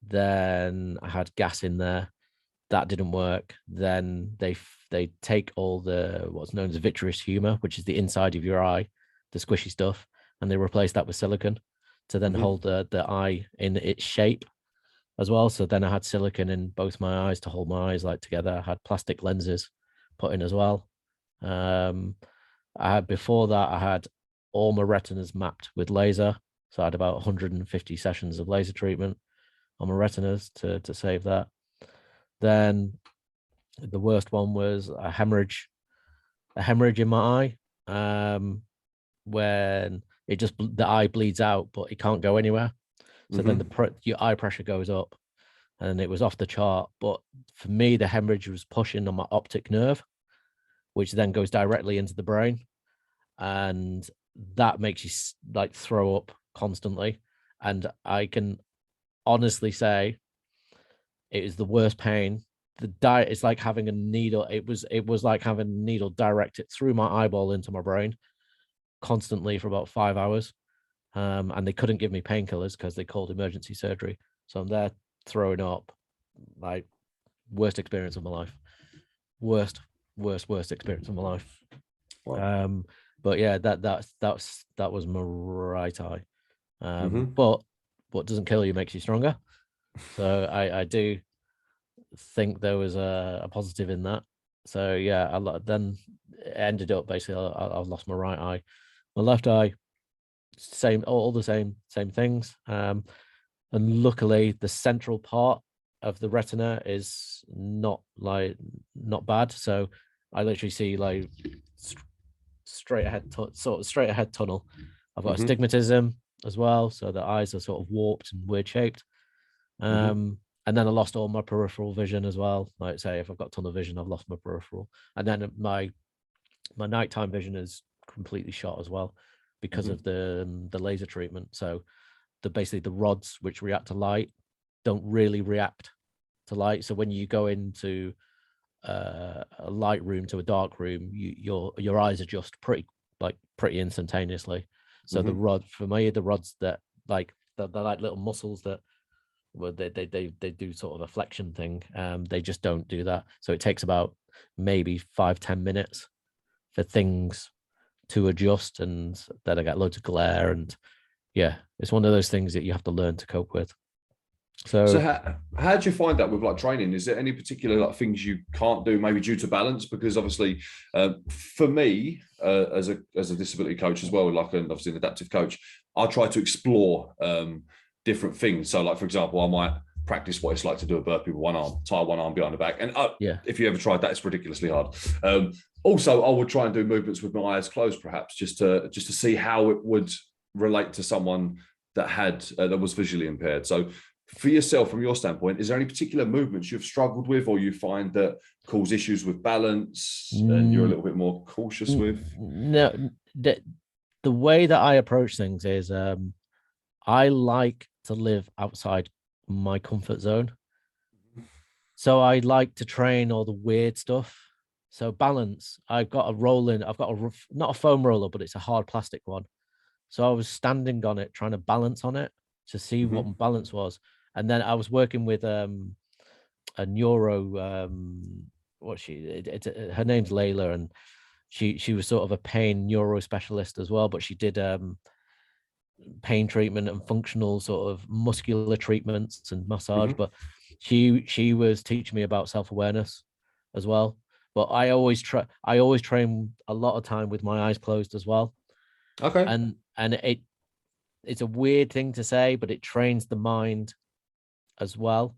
Speaker 2: Then I had gas in there. That didn't work. Then they take all the what's known as vitreous humor, which is the inside of your eye, the squishy stuff, and they replace that with silicone to then hold the eye in its shape as well. So then I had silicone in both my eyes to hold my eyes like together. I had plastic lenses put in as well. Before that, I had all my retinas mapped with laser. So I had about 150 sessions of laser treatment on my retinas to save that. Then the worst one was a hemorrhage in my eye, when it just the eye bleeds out, but it can't go anywhere. So then your eye pressure goes up, and it was off the chart. But for me, the hemorrhage was pushing on my optic nerve, which then goes directly into the brain, and that makes you like throw up constantly. And I can honestly say it is the worst pain. The diet is like having a needle. It was like having a needle directed through my eyeball into my brain constantly for about 5 hours. And they couldn't give me painkillers because they called emergency surgery. So I'm there throwing up. Like, worst experience of my life. Worst experience of my life. Wow. But yeah, that was my right eye. But what doesn't kill you makes you stronger. So I do think there was a positive in that. So yeah, then it ended up basically I lost my right eye. My left eye, same, all the same things. And luckily the central part of the retina is not bad. So I literally see like straight ahead tunnel. I've got astigmatism as well, so the eyes are sort of warped and weird shaped. And then I lost all my peripheral vision as well. Like say, if I've got tunnel vision, I've lost my peripheral. And then my nighttime vision is completely shot as well because of the laser treatment. So basically the rods which react to light don't really react to light. So when you go into a light room to a dark room, your eyes adjust pretty like pretty instantaneously. So the rod, for me, the rods that like they're like little muscles that well, they do sort of a flexion thing. They just don't do that. So it takes about maybe 5-10 minutes for things to adjust, and then I get loads of glare, and yeah, it's one of those things that you have to learn to cope with.
Speaker 1: So how do you find that with like training? Is there any particular like things you can't do, maybe due to balance? Because obviously, for me as a disability coach as well, like and obviously an adaptive coach, I try to explore different things. So, like for example, I might practice what it's like to do a burpee with one arm, tie one arm behind the back, and
Speaker 2: yeah,
Speaker 1: if you ever tried that, it's ridiculously hard. Also, I would try and do movements with my eyes closed, perhaps just to see how it would relate to someone that had that was visually impaired. So for yourself, from your standpoint, is there any particular movements you've struggled with or you find that cause issues with balance and you're a little bit more cautious with?
Speaker 2: No, the way that I approach things is I like to live outside my comfort zone. So I like to train all the weird stuff. So balance, I've got a rolling, I've got not a foam roller, but it's a hard plastic one. So I was standing on it, trying to balance on it to see what my balance was. And then I was working with a neuro, her name's Layla, and she was sort of a pain neuro specialist as well, but she did pain treatment and functional sort of muscular treatments and massage. But she was teaching me about self-awareness as well. But I always train a lot of time with my eyes closed as well.
Speaker 1: Okay.
Speaker 2: And it's a weird thing to say, but it trains the mind as well.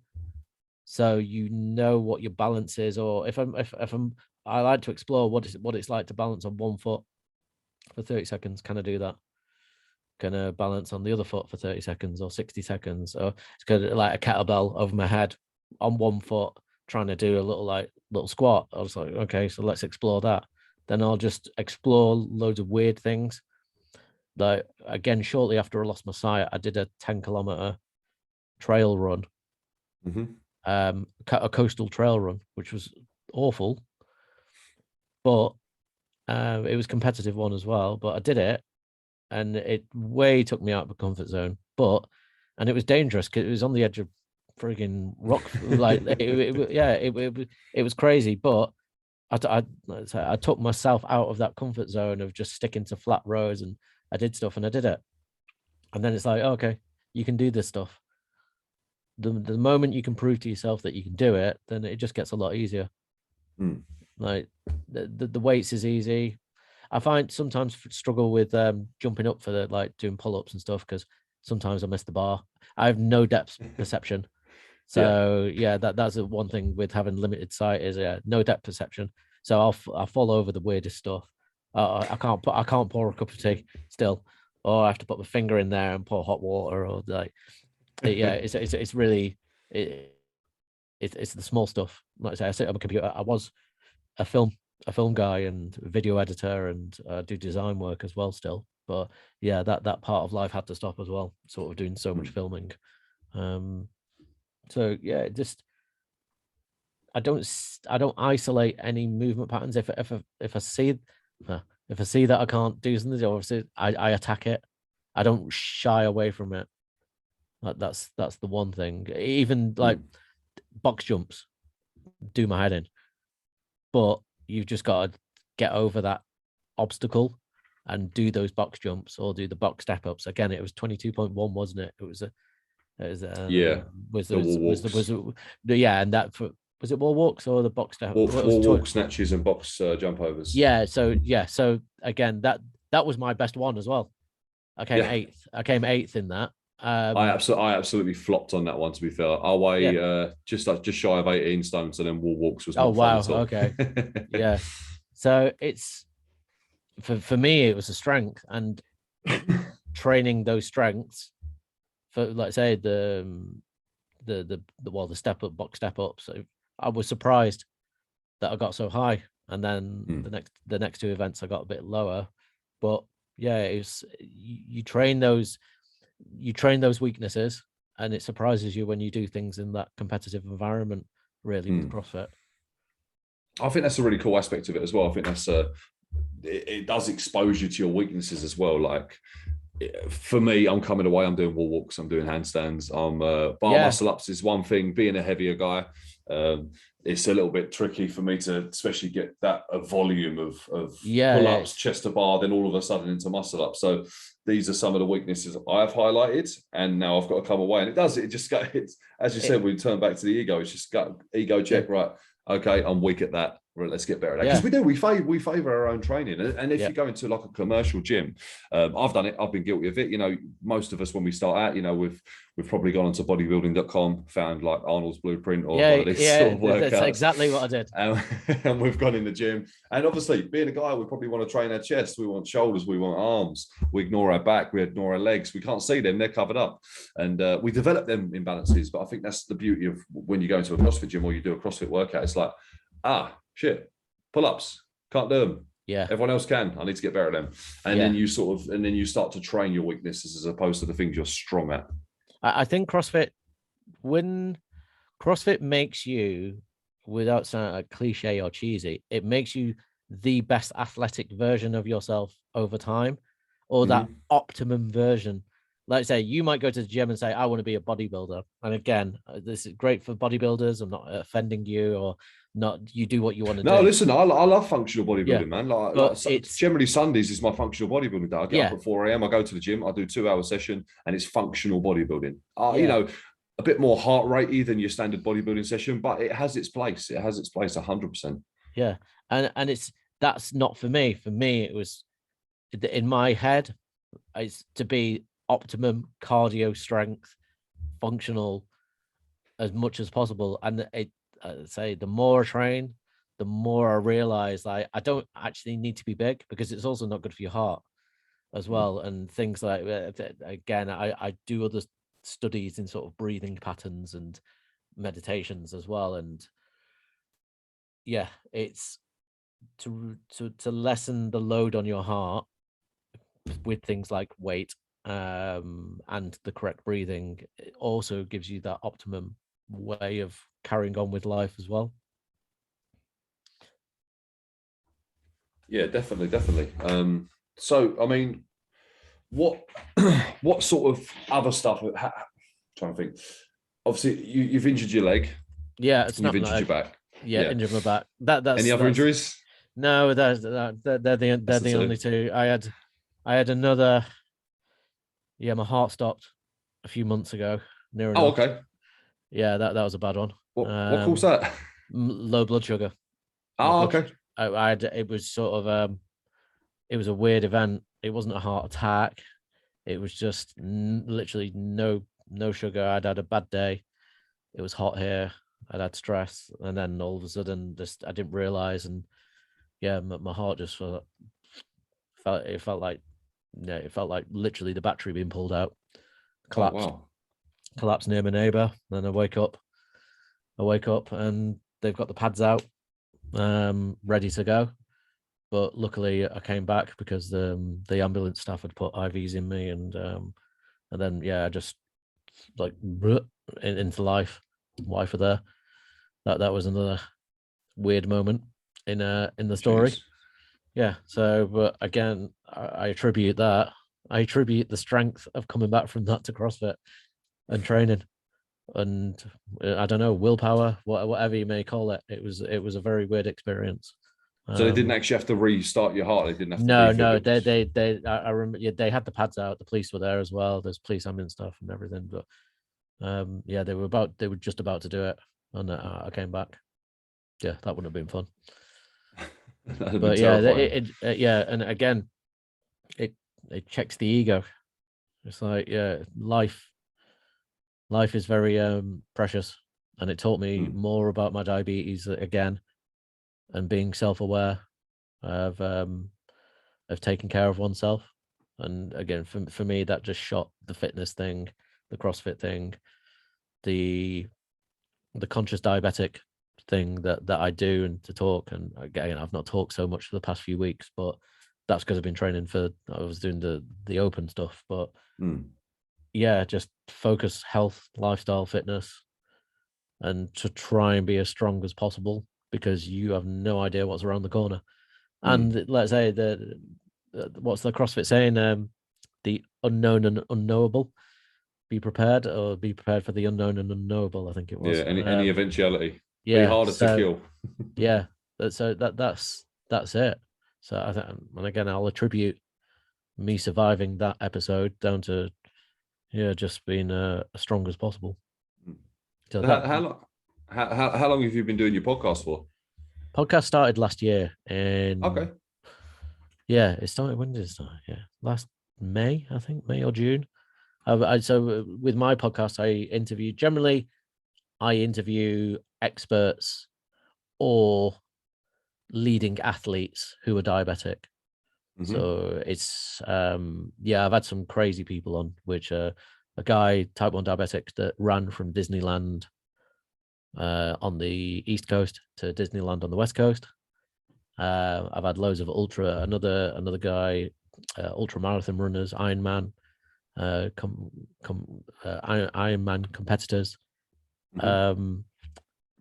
Speaker 2: So you know what your balance is, or if I like to explore what it's like to balance on one foot for 30 seconds. Can I do that? Can I balance on the other foot for 30 seconds or 60 seconds? Or it's kind of like a kettlebell over my head on one foot, trying to do a little squat. I was like, okay, so let's explore that. Then I'll just explore loads of weird things. Like again, shortly after I lost my sight, I did a 10-kilometer trail run, a coastal trail run, which was awful, but it was a competitive one as well. But I did it, and it way took me out of the comfort zone. And it was dangerous because it was on the edge of frigging rock. Like it was crazy. But I took myself out of that comfort zone of just sticking to flat roads, and I did stuff, and I did it. And then it's like, okay, you can do this stuff. The moment you can prove to yourself that you can do it, then it just gets a lot easier. Like the weights is easy. I find sometimes struggle with jumping up for doing pull-ups and stuff, because sometimes I miss the bar. I have no depth perception. So that's the one thing with having limited sight is no depth perception. So I'll fall over the weirdest stuff. I can't pour a cup of tea still, or I have to put my finger in there and pour hot water, or it's really it's the small stuff. Like I say, I sit on a computer. I was a film guy and video editor, and do design work as well still. But yeah, that part of life had to stop as well, sort of doing so much filming. So yeah, just I don't isolate any movement patterns. If I see that I can't do something, obviously I attack it. I don't shy away from it. That's the one thing. Even like box jumps do my head in, but you've just got to get over that obstacle and do those box jumps or do the box step ups. Again, it was 22.1, wasn't it? It was and that was it wall walks or the box step?
Speaker 1: Wall walk snatches and box jump overs.
Speaker 2: So again, that was my best one as well. I came eighth. I came eighth in that.
Speaker 1: I absolutely flopped on that one. To be fair, I weigh just shy of 18 stone. So then wall walks was not fun at all.
Speaker 2: Okay. Yeah. So it's for me, it was a strength, and training those strengths for, like say, the step up, box step up. So I was surprised that I got so high, and then the next two events I got a bit lower. But yeah, it's you train those weaknesses, and it surprises you when you do things in that competitive environment, really, with CrossFit.
Speaker 1: I think that's a really cool aspect of it as well. I think that's it does expose you to your weaknesses as well. Like for me, I'm coming away, I'm doing wall walks, I'm doing handstands, bar muscle ups is one thing. Being a heavier guy, it's a little bit tricky for me to especially get that a volume of pull-ups, chest to bar, then all of a sudden into muscle ups. So these are some of the weaknesses I've highlighted, and now I've got to come away. And it just got, it's, as you said, we turn back to the ego. It's just got ego check, right? Okay, I'm weak at that. Right, let's get better at that. Because we favor our own training. And if you go into like a commercial gym, I've done it, I've been guilty of it. You know, most of us when we start out, you know, we've probably gone onto bodybuilding.com, found like Arnold's blueprint or one of these sort of workouts.
Speaker 2: That's exactly what I did.
Speaker 1: And we've gone in the gym. And obviously, being a guy, we probably want to train our chest, we want shoulders, we want arms, we ignore our back, we ignore our legs, we can't see them, they're covered up. And we develop them imbalances. But I think that's the beauty of when you go into a CrossFit gym or you do a CrossFit workout, it's like, shit, pull-ups, can't do them. Everyone else can. I need to get better at them. And then you start to train your weaknesses as opposed to the things you're strong at.
Speaker 2: I think CrossFit, when CrossFit makes you, without sounding like cliche or cheesy, it makes you the best athletic version of yourself over time, or that optimum version. Like I say, you might go to the gym and say, I want to be a bodybuilder. And again, this is great for bodybuilders. I'm not offending you or not. You do what you want to do.
Speaker 1: No, listen, I love functional bodybuilding, man. Like it's generally Sundays is my functional bodybuilding day. I get up at 4 a.m. I go to the gym. I do 2-hour session, and it's functional bodybuilding. You know, a bit more heart ratey than your standard bodybuilding session, but it has its place. It has its place 100%.
Speaker 2: Yeah, and that's not for me. For me, it was in my head. It's to be optimum cardio strength, functional as much as possible. And say the more I train, the more I realize I don't actually need to be big, because it's also not good for your heart as well. And things like, again, I do other studies in sort of breathing patterns and meditations as well. And it's to lessen the load on your heart with things like weight and the correct breathing. It also gives you that optimum way of carrying on with life as well.
Speaker 1: Yeah, definitely. So I mean, what sort of other stuff? Trying to think. Obviously, you've injured your leg.
Speaker 2: Yeah, it's
Speaker 1: you've injured your back.
Speaker 2: Injured my back. That's
Speaker 1: any other injuries?
Speaker 2: No, they're the only two. I had another. Yeah, my heart stopped a few months ago. Near enough.
Speaker 1: Oh, okay.
Speaker 2: Yeah, that was a bad one.
Speaker 1: What caused that?
Speaker 2: Low blood sugar.
Speaker 1: Oh, okay.
Speaker 2: It was sort of it was a weird event. It wasn't a heart attack. It was just literally no sugar. I'd had a bad day. It was hot here. I'd had stress, and then all of a sudden, I didn't realize, and my heart just felt like literally the battery being pulled out. Collapsed. Oh, wow. Collapsed near my neighbor. Then I wake up and they've got the pads out, ready to go. But luckily I came back because the ambulance staff had put IVs in me, and then I just like into life. Wife are there. That was another weird moment in the story. Jeez. Yeah. So, but again, I attribute that. I attribute the strength of coming back from that to CrossFit and training, and I don't know, willpower, whatever you may call it. It was a very weird experience.
Speaker 1: So they didn't actually have to restart your heart. They didn't have to.
Speaker 2: No. I remember. Yeah, they had the pads out. The police were there as well. There's police ambulance stuff and everything. But they were just about to do it, and I came back. Yeah, that wouldn't have been fun. But and again, it checks the ego. It's like, life is very precious, and it taught me more about my diabetes again, and being self-aware of taking care of oneself. And again, for me, that just shot the fitness thing, the CrossFit thing, the Conscious Diabetic thing that I do, and to talk. And again, I've not talked so much for the past few weeks, but that's because I've been training I was doing the open stuff. But just focus health, lifestyle, fitness, and to try and be as strong as possible, because you have no idea what's around the corner. And let's say what's the CrossFit saying? The unknown and unknowable. Be prepared, or be prepared for the unknown and unknowable. I think it was.
Speaker 1: Yeah, any eventuality. Be
Speaker 2: Yeah.
Speaker 1: harder to kill.
Speaker 2: Yeah. So that's it. So I think, and again, I'll attribute me surviving that episode down to just being as strong as possible. So
Speaker 1: how long have you been doing your podcast for?
Speaker 2: Podcast started last year, and
Speaker 1: Okay.
Speaker 2: yeah, it started. When did it start? Yeah, last May, I think, May or June. So with my podcast, I interview experts or leading athletes who are diabetic.
Speaker 1: Mm-hmm.
Speaker 2: So it's I've had some crazy people on, which a guy, type 1 diabetic, that ran from Disneyland on the East Coast to Disneyland on the West Coast. I've had loads of another guy, ultra marathon runners, Ironman competitors,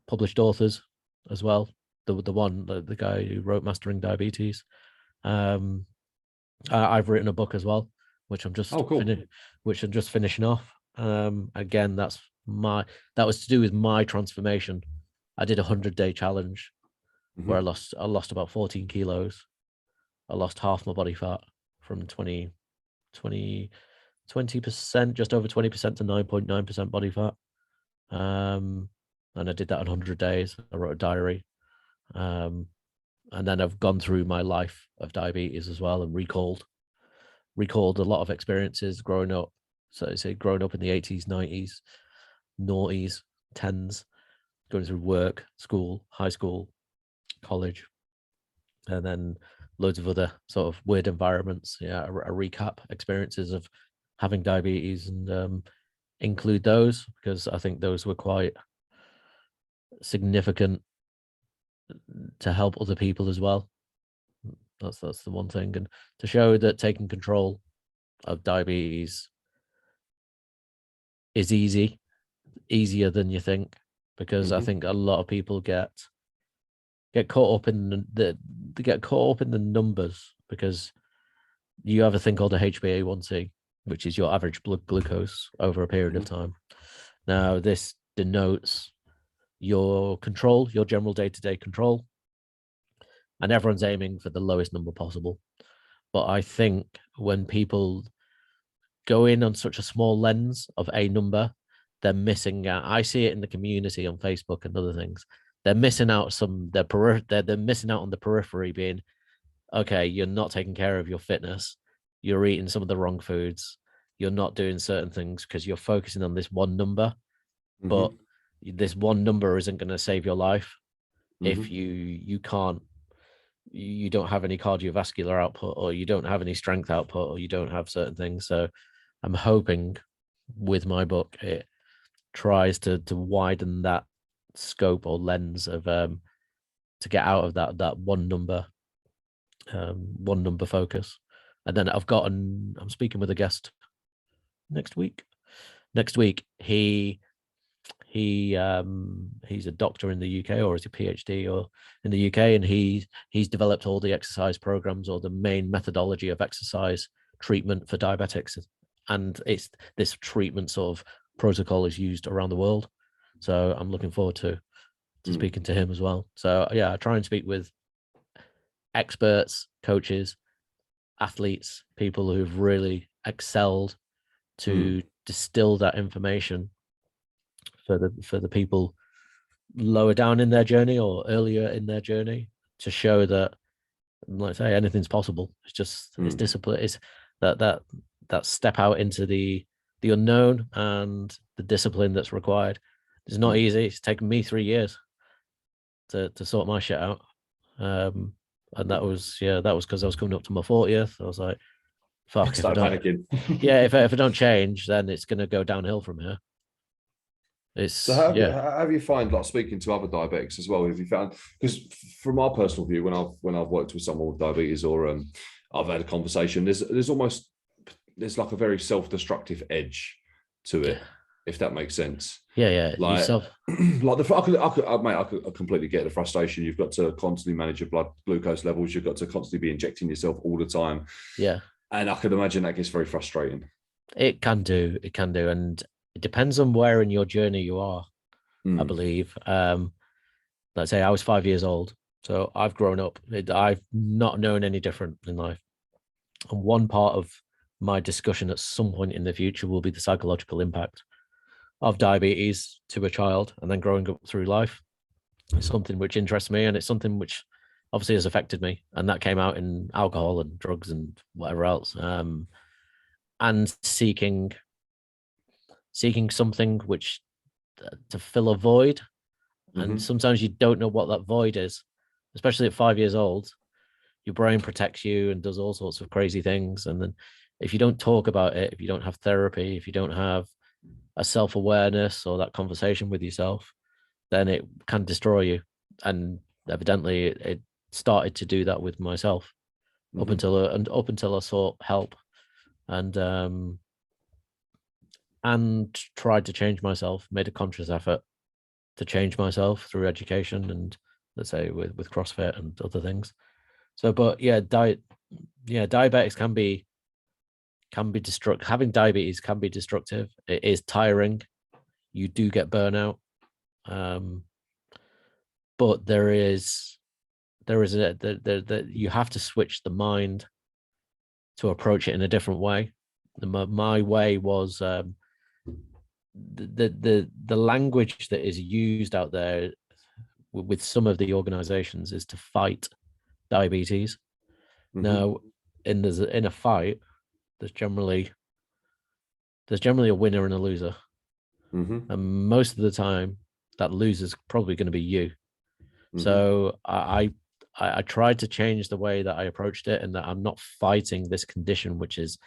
Speaker 2: published authors as well. The guy who wrote Mastering Diabetes. I've written a book as well, which I'm just finishing off. Again, that was to do with my transformation. I did a 100-day challenge where I lost about 14 kilos. I lost half my body fat from 20%, just over 20% to 9.9% body fat. And I did that in 100 days. I wrote a diary. And then I've gone through my life of diabetes as well and recalled a lot of experiences growing up. So I say growing up in the 80s, 90s, noughties, 10s, going through work, school, high school, college, and then loads of other sort of weird environments. Yeah, a recap experiences of having diabetes, and include those because I think those were quite significant to help other people as well. That's the one thing, and to show that taking control of diabetes is easier than you think, because I think a lot of people get caught up in the numbers, because you have a thing called a HbA1c, which is your average blood glucose over a period of time. Now, this denotes your control, your general day-to-day control, and everyone's aiming for the lowest number possible. But I think when people go in on such a small lens of a number, they're missing out. I see it in the community on Facebook and other things. They're missing out they're missing out on the periphery, being, okay, you're not taking care of your fitness. You're eating some of the wrong foods. You're not doing certain things because you're focusing on this one number. But this one number isn't going to save your life if you don't have any cardiovascular output, or you don't have any strength output, or you don't have certain things. So I'm hoping with my book, it tries to widen that scope or lens of to get out of that one number focus. And then I'm speaking with a guest next week. He's a doctor in the UK, or is a PhD or in the UK, and he's developed all the exercise programs, or the main methodology of exercise treatment for diabetics, and it's this treatment sort of protocol is used around the world. So I'm looking forward to speaking to him as well. So yeah, I try and speak with experts, coaches, athletes, people who've really excelled, to distill that information for the people lower down in their journey or earlier in their journey, to show that, like I say, anything's possible. It's just it's discipline. It's that step out into the unknown and the discipline that's required. It's not easy. It's taken me 3 years to sort my shit out. And that was because I was coming up to my 40th. I was like, fuck, if I don't, if I don't change, then it's going to go downhill from here.
Speaker 1: So have you find, like, speaking to other diabetics as well, have you found, because from our personal view, when I've worked with someone with diabetes, or I've had a conversation, there's like a very self-destructive edge to it. if that makes sense.
Speaker 2: Yeah.
Speaker 1: Like,
Speaker 2: Yourself.
Speaker 1: like I could completely get the frustration. You've got to constantly manage your blood glucose levels. You've got to constantly be injecting yourself all the time.
Speaker 2: Yeah.
Speaker 1: And I could imagine that gets very frustrating.
Speaker 2: It can do. It can do. And it depends on where in your journey you are, I believe. Let's say I was 5 years old. So I've grown up. I've not known any different in life. And one part of my discussion at some point in the future will be the psychological impact of diabetes to a child and then growing up through life. It's something which interests me, and it's something which obviously has affected me. And that came out in alcohol and drugs and whatever else. And seeking something which to fill a void. And sometimes you don't know what that void is, especially at 5 years old. Your brain protects you and does all sorts of crazy things. And then if you don't talk about it, if you don't have therapy, if you don't have a self-awareness or that conversation with yourself, then it can destroy you. And evidently it started to do that with myself up until I sought help and tried to change myself, made a conscious effort to change myself through education and, let's say, with CrossFit and other things. So, but yeah, diabetics can be destructive. Having diabetes can be destructive. It is tiring. You do get burnout. But you have to switch the mind to approach it in a different way. My way was the language that is used out there with some of the organizations is to fight diabetes. Now, in a fight, there's generally a winner and a loser, and most of the time, that loser's probably going to be you. So I tried to change the way that I approached it, and that I'm not fighting this condition, which is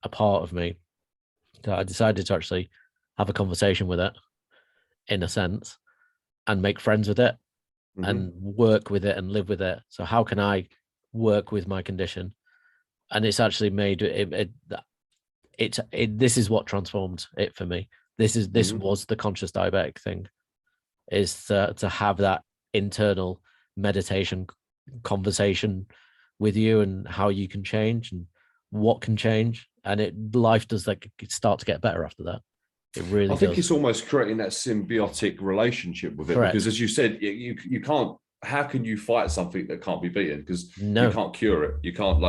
Speaker 2: a part of me. So I decided to actually have a conversation with it, in a sense, and make friends with it, and work with it and live with it. So how can I work with my condition? And it's actually made this is what transformed it for me. This was the conscious diabetic thing, is to have that internal meditation conversation with you and how you can change and what can change. And life does start to get better after that. It really does.
Speaker 1: I think it's almost creating that symbiotic relationship with it. Correct. Because as you said, you can't, how can you fight something that can't be beaten? Because you can't cure it. You can't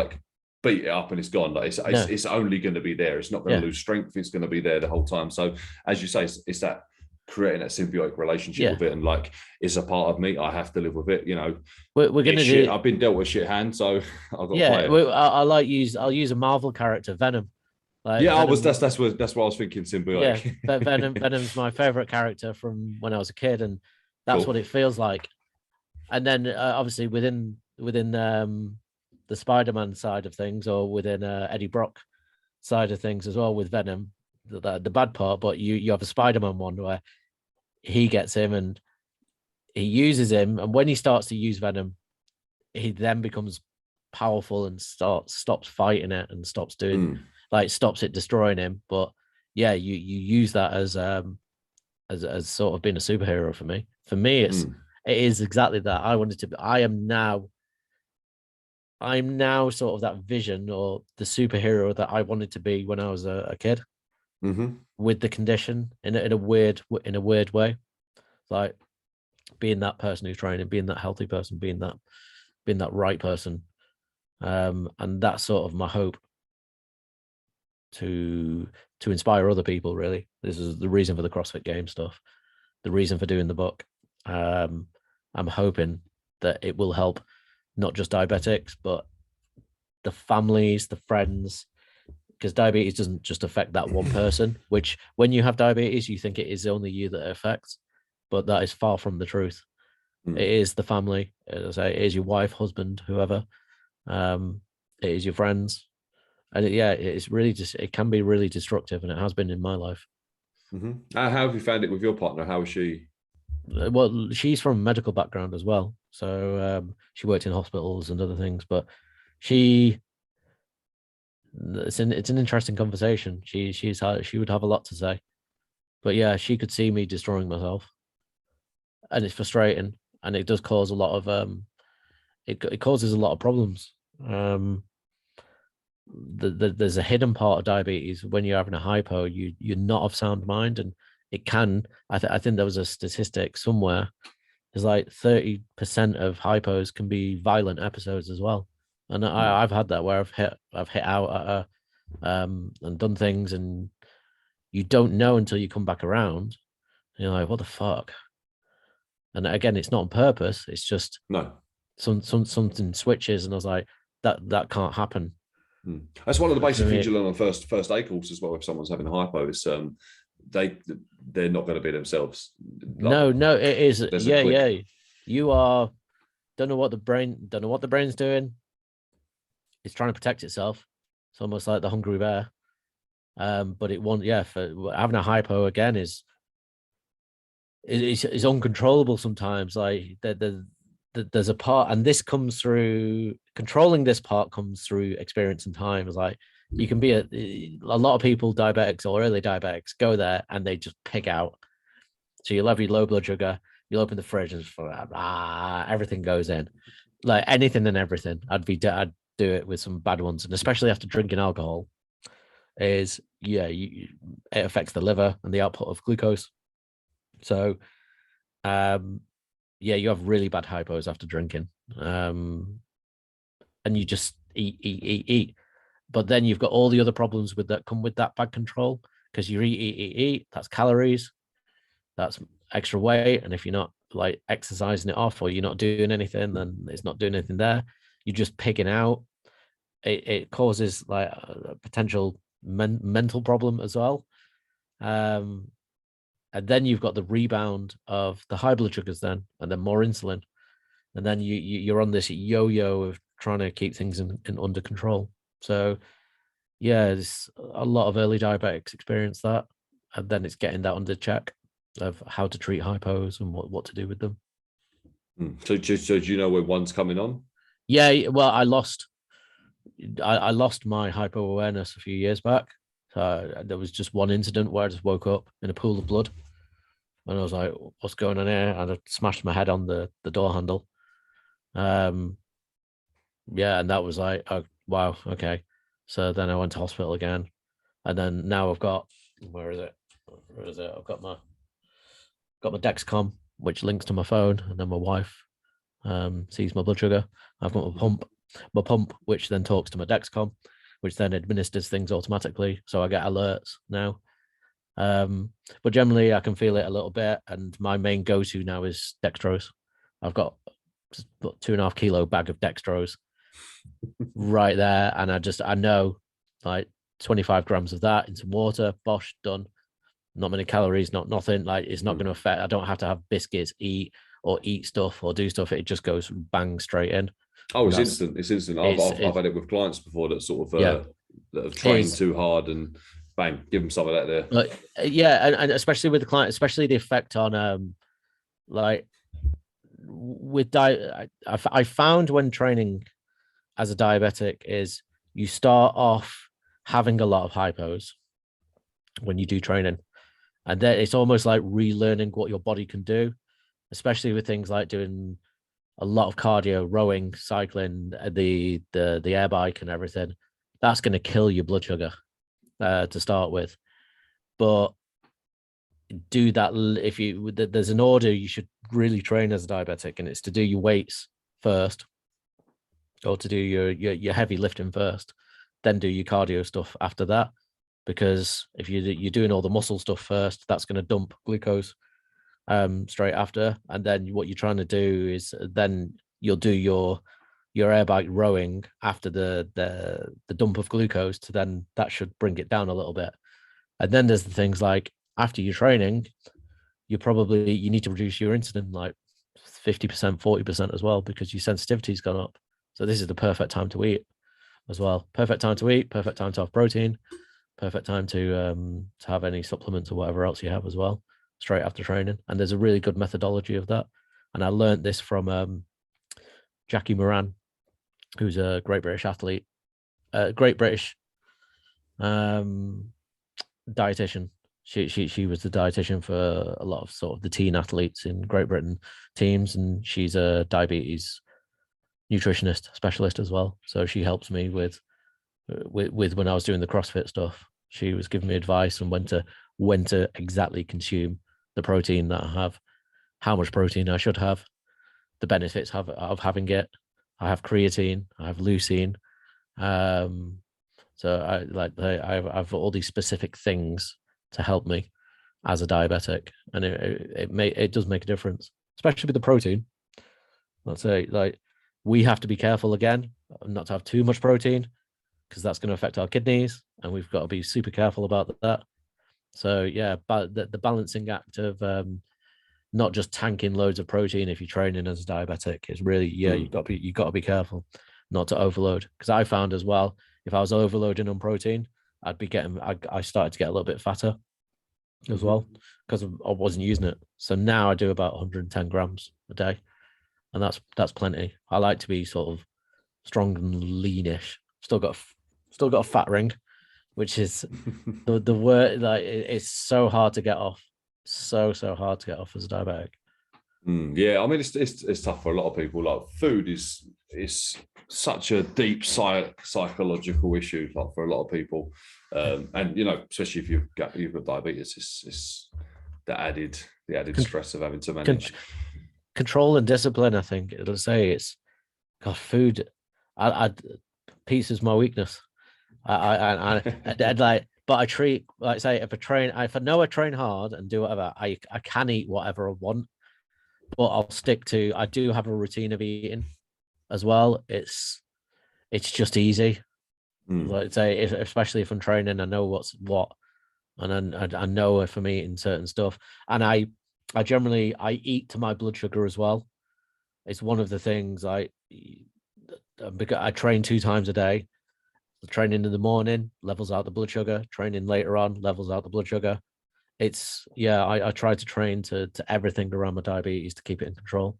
Speaker 1: beat it up and it's gone. It's only going to be there. It's not going to lose strength. It's going to be there the whole time. So as you say, it's that creating that symbiotic relationship with it, and it's a part of me. I have to live with it.
Speaker 2: We're gonna do.
Speaker 1: I've been dealt with shit hand, so I've got to play it.
Speaker 2: I'll use a Marvel character, Venom.
Speaker 1: Venom, that's what I was thinking. Symbiotic.
Speaker 2: Yeah, but Venom's my favorite character from when I was a kid, and that's what it feels like. And then obviously within the Spider-Man side of things, or within Eddie Brock side of things as well, with Venom, the bad part. But you have a Spider-Man one where he gets him and he uses him, and when he starts to use Venom, he then becomes powerful and stops fighting it and stops doing stops it destroying him. But yeah, you use that as sort of being a superhero for me. For me, it is exactly that. I'm now sort of that vision, or the superhero that I wanted to be when I was a kid, with the condition in a weird way, like being that person who's training, being that healthy person, being that right person, and that's sort of my hope to inspire other people. Really, this is the reason for the CrossFit Games stuff, the reason for doing the book. I'm hoping that it will help not just diabetics, but the families, the friends, because diabetes doesn't just affect that one person, which when you have diabetes, you think it is only you that it affects, but that is far from the truth. It is the family, as I say, it is your wife, husband, whoever, it is your friends. And it's really it can be really destructive, and it has been in my life.
Speaker 1: How have you found it with your partner? How is she?
Speaker 2: Well, she's from a medical background as well, so she worked in hospitals and other things. But it's an interesting conversation. She would have a lot to say, But yeah, she could see me destroying myself, and it's frustrating, and it does cause a lot of it causes a lot of problems. There's a hidden part of diabetes when you're having a hypo. You're not of sound mind, and it can. I think there was a statistic somewhere. There's like 30% of hypos can be violent episodes as well, and I've had that where I've hit out at a and done things, and you don't know until you come back around. You're like, what the fuck? And again, it's not on purpose. It's just
Speaker 1: No.
Speaker 2: something switches, and I was like, that can't happen.
Speaker 1: That's one of the basic
Speaker 2: For me,
Speaker 1: things you learn on first aid course as well. If someone's having a hypo, it's they're not going to be themselves. Like,
Speaker 2: no, it is.
Speaker 1: there's a
Speaker 2: Yeah. You are don't know what the brain's doing. It's trying to protect itself. It's almost like the hungry bear. But it won't. Yeah, for having a hypo again is uncontrollable sometimes. Like there's a part, and this comes through controlling. This part comes through experience and time. It's like you can be a lot of people, diabetics or early diabetics, go there and they just pig out. So you'll have your low blood sugar, you'll open the fridge and everything goes in, like anything and everything. I'd do it with some bad ones, and especially after drinking alcohol, is it affects the liver and the output of glucose. So, you have really bad hypos after drinking, and you just eat. But then you've got all the other problems with that come with that bad control, because you eat. That's calories, that's extra weight, and if you're not like exercising it off or you're not doing anything, then it's not doing anything there. You're just pigging out. It causes like a potential mental problem as well. And then you've got the rebound of the high blood sugars then, and then more insulin, and then you're on this yo-yo of trying to keep things in under control. So yeah, there's a lot of early diabetics experience that, and then it's getting that under check of how to treat hypos and what to do with them.
Speaker 1: So do you know when one's coming on?
Speaker 2: Yeah, well, I lost my hypo awareness a few years back. So there was just one incident where I just woke up in a pool of blood, and I was like, "What's going on here?" And I smashed my head on the door handle. And that was like, oh wow, okay. So then I went to hospital again, and then now I've got where is it? I've got my Dexcom, which links to my phone, and then my wife sees my blood sugar. I've got my pump, which then talks to my Dexcom, which then administers things automatically. So I get alerts now. But generally I can feel it a little bit, and my main go-to now is dextrose. I've got 2.5 kilo bag of dextrose right there, and I know like 25 grams of that in some water, bosh, done. Not many calories, nothing. Like it's not going to affect. I don't have to have biscuits, eat stuff or do stuff. It just goes bang straight in.
Speaker 1: Oh, it's instant. It's instant. I've had it with clients before that sort of that have trained too hard, and bang, give them some of that there.
Speaker 2: But and especially with the client, especially the effect on like with diet. I found when training as a diabetic is you start off having a lot of hypos when you do training, and then it's almost like relearning what your body can do, especially with things like doing a lot of cardio, rowing, cycling, the air bike and everything. That's going to kill your blood sugar to start with. But do that if there's an order you should really train as a diabetic, and it's to do your weights first, or to do your heavy lifting first, then do your cardio stuff after that. Because if you're doing all the muscle stuff first, that's going to dump glucose straight after, and then what you're trying to do is then you'll do your air bike rowing after the dump of glucose, to then that should bring it down a little bit. And then there's the things like after your training, you need to reduce your insulin like 50%, 40% as well, because your sensitivity's gone up. So this is the perfect time to eat as well. Perfect time to eat, perfect time to have protein, perfect time to have any supplements or whatever else you have as well, straight after training. And there's a really good methodology of that. And I learned this from Jackie Moran, who's a great British athlete, great British dietitian. She was the dietitian for a lot of sort of the teen athletes in Great Britain teams, and she's a diabetes nutritionist specialist as well. So she helps me with when I was doing the CrossFit stuff. She was giving me advice on when to exactly consume the protein that I have, how much protein I should have, the benefits of having it. I have creatine, I have leucine. So I've all these specific things to help me as a diabetic, and it does make a difference, especially with the protein. Let's say, like, we have to be careful again not to have too much protein, because that's going to affect our kidneys, and we've got to be super careful about that. So yeah, but the balancing act of not just tanking loads of protein if you're training as a diabetic is really, you've got to be careful not to overload. Because I found as well, if I was overloading on protein, I started to get a little bit fatter as well, because I wasn't using it. So now I do about 110 grams a day, and that's plenty. I like to be sort of strong and leanish. Still got a fat ring, which is the word. Like, it's so hard to get off. So hard to get off as a diabetic.
Speaker 1: Yeah, I mean, it's tough for a lot of people. Like, food is such a deep psychological issue, like, for a lot of people, and especially if you've got diabetes, it's the added stress of having to manage
Speaker 2: control and discipline. I think it'll say it's, God, food. Pizza's my weakness. I'd like, but I treat, like, say, if I know I train hard and do whatever, I can eat whatever I want, but I'll stick to. I do have a routine of eating as well. It's just easy. Like, say, especially if I'm training, I know what's what, and I know if I'm eating certain stuff, and I generally eat to my blood sugar as well. It's one of the things I train 2 times a day. Training in the morning levels out the blood sugar. Training later on levels out the blood sugar. It's, I try to train to everything around my diabetes to keep it in control.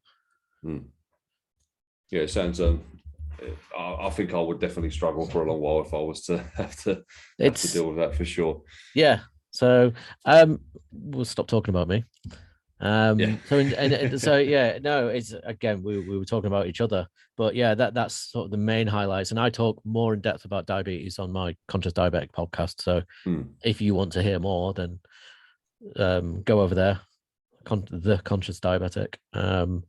Speaker 1: Yeah, it sounds. I think I would definitely struggle for a long while if I was to have to deal with that, for sure.
Speaker 2: Yeah. So we'll stop talking about me. So yeah, no, it's, again, we were talking about each other, but yeah, that's sort of the main highlights. And I talk more in depth about diabetes on my Conscious Diabetic podcast. So if you want to hear more, then go over there, the Conscious Diabetic, and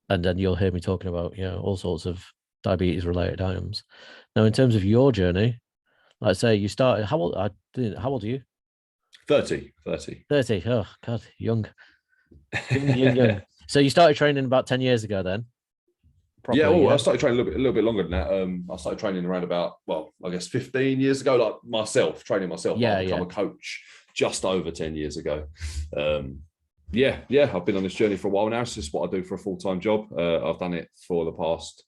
Speaker 2: then you'll hear me talking about all sorts of diabetes related items. Now, in terms of your journey, like, say you started, how old are you?
Speaker 1: 30.
Speaker 2: Oh God, young. So you started training about 10 years ago then?
Speaker 1: Properly, yeah. I started training a little bit longer than that. I started training around about, I guess 15 years ago, like training myself. I became a coach just over 10 years ago. I've been on this journey for a while now. It's just what I do for a full-time job. I've done it for the past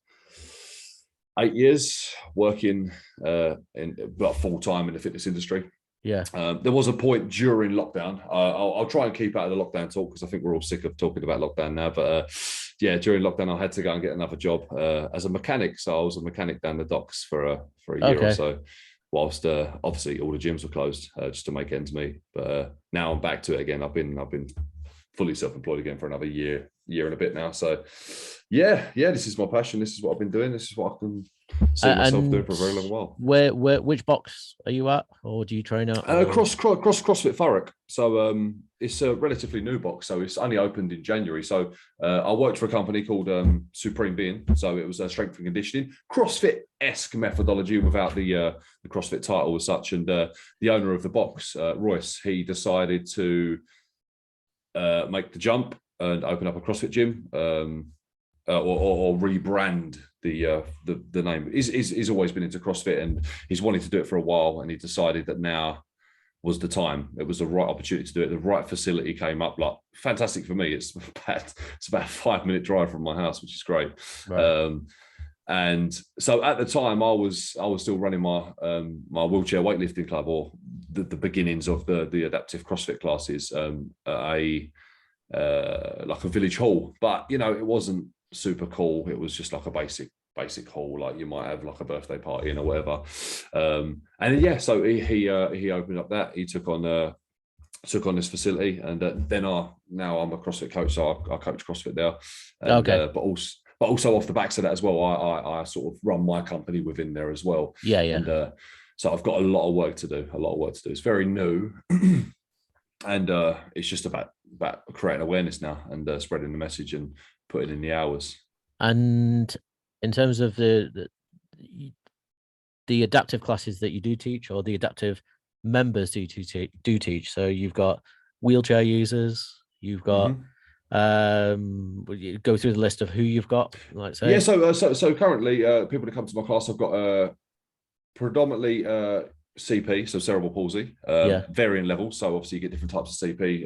Speaker 1: 8 years, working full-time in the fitness industry.
Speaker 2: Yeah.
Speaker 1: There was a point during lockdown. I'll try and keep out of the lockdown talk, because I think we're all sick of talking about lockdown now. But during lockdown, I had to go and get another job as a mechanic. So I was a mechanic down the docks for a year or so, whilst obviously all the gyms were closed, just to make ends meet. But now I'm back to it again. I've been fully self-employed again for another year and a bit now. So this is my passion. This is what I've been doing. This is what I can see myself doing for a very long while.
Speaker 2: Which box are you at, or do you train at?
Speaker 1: CrossFit Thurrock. So it's a relatively new box. So it's only opened in January. So I worked for a company called Supreme Being. So it was a strength and conditioning, CrossFit-esque methodology without the CrossFit title as such. And the owner of the box, Royce, he decided to make the jump and open up a CrossFit gym, or rebrand the name. He's always been into CrossFit, and he's wanted to do it for a while, and he decided that now was the time. It was the right opportunity to do it. The right facility came up. Like, fantastic for me. It's about a 5-minute drive from my house, which is great. Right. And so at the time, I was still running my my wheelchair weightlifting club, or the beginnings of the adaptive CrossFit classes, like a village hall. But it wasn't super cool. It was just like a basic hall, like you might have like a birthday party or whatever. So he opened up that. He took on took on this facility, and then now I'm a CrossFit coach, so I coach CrossFit there, and
Speaker 2: Okay.
Speaker 1: but also off the backs of that as well, I sort of run my company within there as well,
Speaker 2: Yeah, yeah.
Speaker 1: and so I've got a lot of work to do. It's very new, and it's just about creating awareness now and spreading the message and putting in the hours.
Speaker 2: And in terms of the adaptive classes that you do teach, or the adaptive members do teach, so you've got wheelchair users, you've got you go through the list of who you've got, like say.
Speaker 1: Yeah, so currently people that come to my class, I've got predominantly CP, so cerebral palsy,
Speaker 2: Yeah.
Speaker 1: varying levels. So obviously you get different types of CP.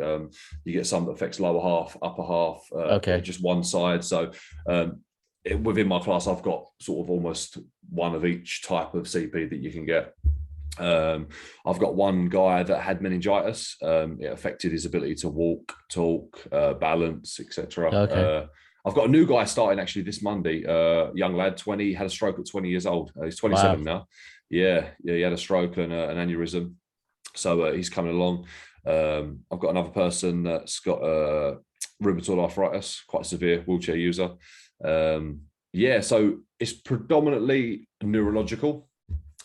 Speaker 1: You get some that affects lower half, upper half,
Speaker 2: Okay.
Speaker 1: just one side. So within my class, I've got sort of almost one of each type of CP that you can get. I've got one guy that had meningitis. It affected his ability to walk, talk, balance, etc.
Speaker 2: Okay.
Speaker 1: I've got a new guy starting actually this Monday. Young lad, 20, had a stroke at 20 years old. He's 27 now. Yeah, he had a stroke and an aneurysm. So he's coming along. I've got another person that's got rheumatoid arthritis, quite severe, wheelchair user. Yeah, so it's predominantly neurological,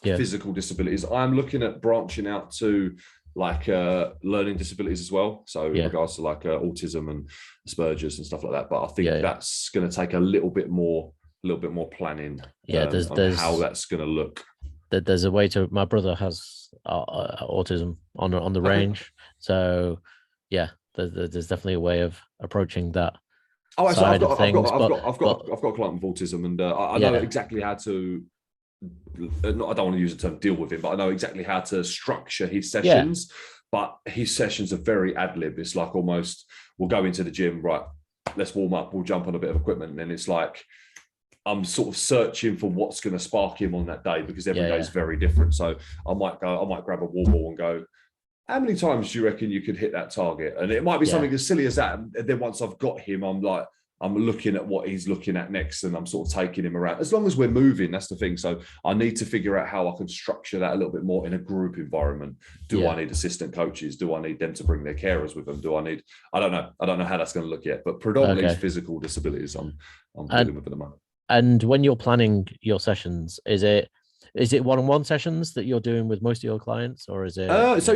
Speaker 1: physical disabilities. I'm looking at branching out to like learning disabilities as well. So in regards to like autism and Asperger's and stuff like that. But I think that's going to take a little bit more planning.
Speaker 2: There's
Speaker 1: on how that's going to look.
Speaker 2: There's a way to. My brother has autism on the range, so yeah, there's definitely a way of approaching that.
Speaker 1: Oh, so I've got a client with autism, and I know exactly how to. I don't want to use the term deal with him, but I know exactly how to structure his sessions. But his sessions are very ad lib. It's like almost we'll go into the gym, right? Let's warm up. We'll jump on a bit of equipment, and then it's like I'm sort of searching for what's going to spark him on that day, because every day is very different. So I might grab a wall ball and go, how many times do you reckon you could hit that target? And it might be something as silly as that. And then once I've got him, I'm looking at what he's looking at next, and I'm sort of taking him around. As long as we're moving, that's the thing. So I need to figure out how I can structure that a little bit more in a group environment. Do I need assistant coaches? Do I need them to bring their carers with them? I don't know. I don't know how that's going to look yet, but predominantly physical disabilities I'm dealing with at the moment.
Speaker 2: And when you're planning your sessions, is it one-on-one sessions that you're doing with most of your clients, or is it?
Speaker 1: So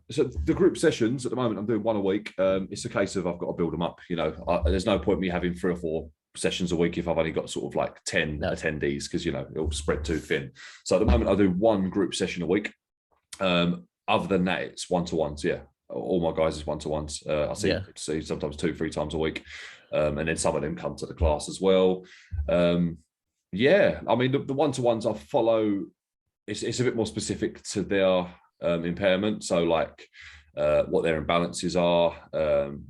Speaker 1: the group sessions at the moment I'm doing one a week. It's a case of I've got to build them up. There's no point me having 3 or 4 sessions a week if I've only got sort of like 10 attendees, because it'll spread too thin. So at the moment I do one group session a week. Other than that, it's one-to-ones. Yeah, all my guys is one-to-ones. I see sometimes 2-3 times a week, and then some of them come to the class as well. Yeah, I mean the one-to-ones I follow, it's a bit more specific to their impairment. So like what their imbalances are,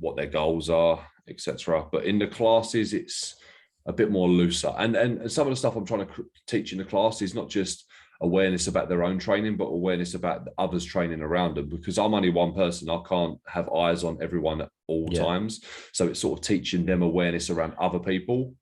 Speaker 1: what their goals are, etc. But in the classes, it's a bit more looser. And some of the stuff I'm trying to teach in the class is not just awareness about their own training, but awareness about others training around them, because I'm only one person. I can't have eyes on everyone at all times. So it's sort of teaching them awareness around other people,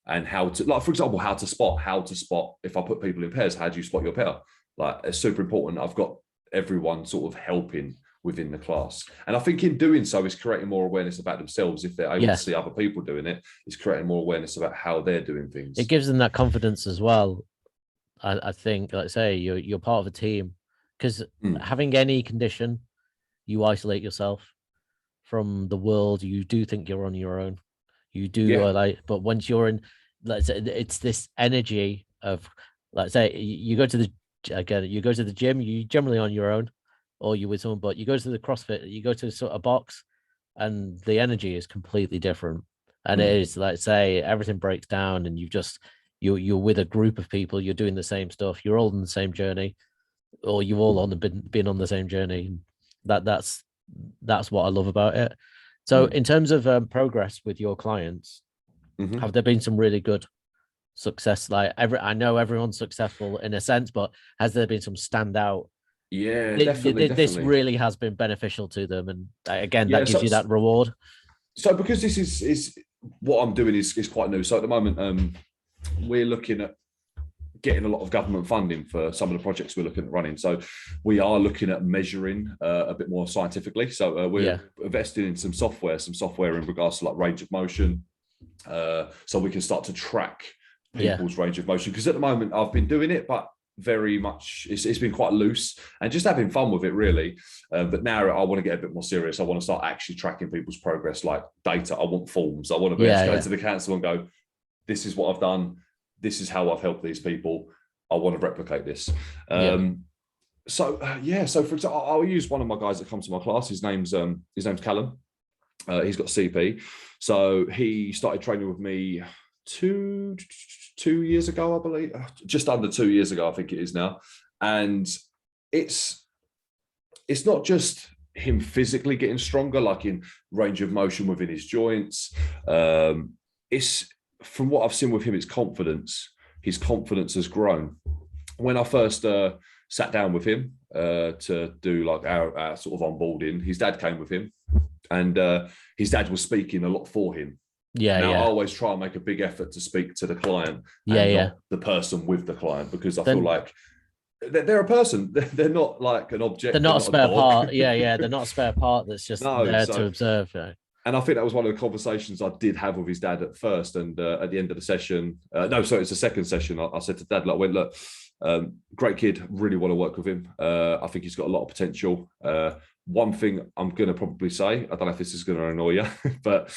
Speaker 1: and how to, like, for example, how to spot if I put people in pairs, how do you spot your pair? Like, it's super important. I've got everyone sort of helping within the class. And I think in doing so, it's creating more awareness about themselves. If they're able to see other people doing it, it's creating more awareness about how they're doing things.
Speaker 2: It gives them that confidence as well. I think, like say, you're part of a team, because having any condition, you isolate yourself from the world. You do think you're on your own. You do but once you're in, let's say, it's this energy of, let's say, you go to the gym, you generally on your own, or you with someone, but you go to the CrossFit, you go to sort of box, and the energy is completely different. And it is, like say, everything breaks down, and you're with a group of people, you're doing the same stuff, you're all on the same journey, or you've all been on the same journey. That's what I love about it. So in terms of progress with your clients, have there been some really good success? Like I know everyone's successful in a sense, but has there been some standout?
Speaker 1: Yeah, definitely.
Speaker 2: This really has been beneficial to them, and again, that gives you that reward.
Speaker 1: So because this is what I'm doing is quite new. So at the moment, we're looking at getting a lot of government funding for some of the projects we're looking at running. So we are looking at measuring a bit more scientifically. So we're investing in some software in regards to like range of motion, so we can start to track people's range of motion. Because at the moment I've been doing it, but very much it's been quite loose and just having fun with it, really. But now I want to get a bit more serious. I want to start actually tracking people's progress, like data. I want forms. I want to be able to go to the council and go, this is what I've done. This is how I've helped these people. I want to replicate this. So for example, I'll use one of my guys that comes to my class. His name's Callum. He's got CP. So he started training with me two years ago, I believe, just under 2 years ago, I think it is now. And it's not just him physically getting stronger, like in range of motion within his joints. It's, from what I've seen with him, it's confidence. His confidence has grown. When I first sat down with him to do like our sort of onboarding, his dad came with him, and his dad was speaking a lot for him. I always try and make a big effort to speak to the client and not the person with the client, because I feel like they're a person. They're not like an object.
Speaker 2: They're not a spare part. They're not a spare part that's just there to observe.
Speaker 1: And I think that was one of the conversations I did have with his dad at first. And at the end of the session, it's the second session, I said to Dad, look, great kid, really want to work with him. I think he's got a lot of potential. One thing I'm going to probably say, I don't know if this is going to annoy you, but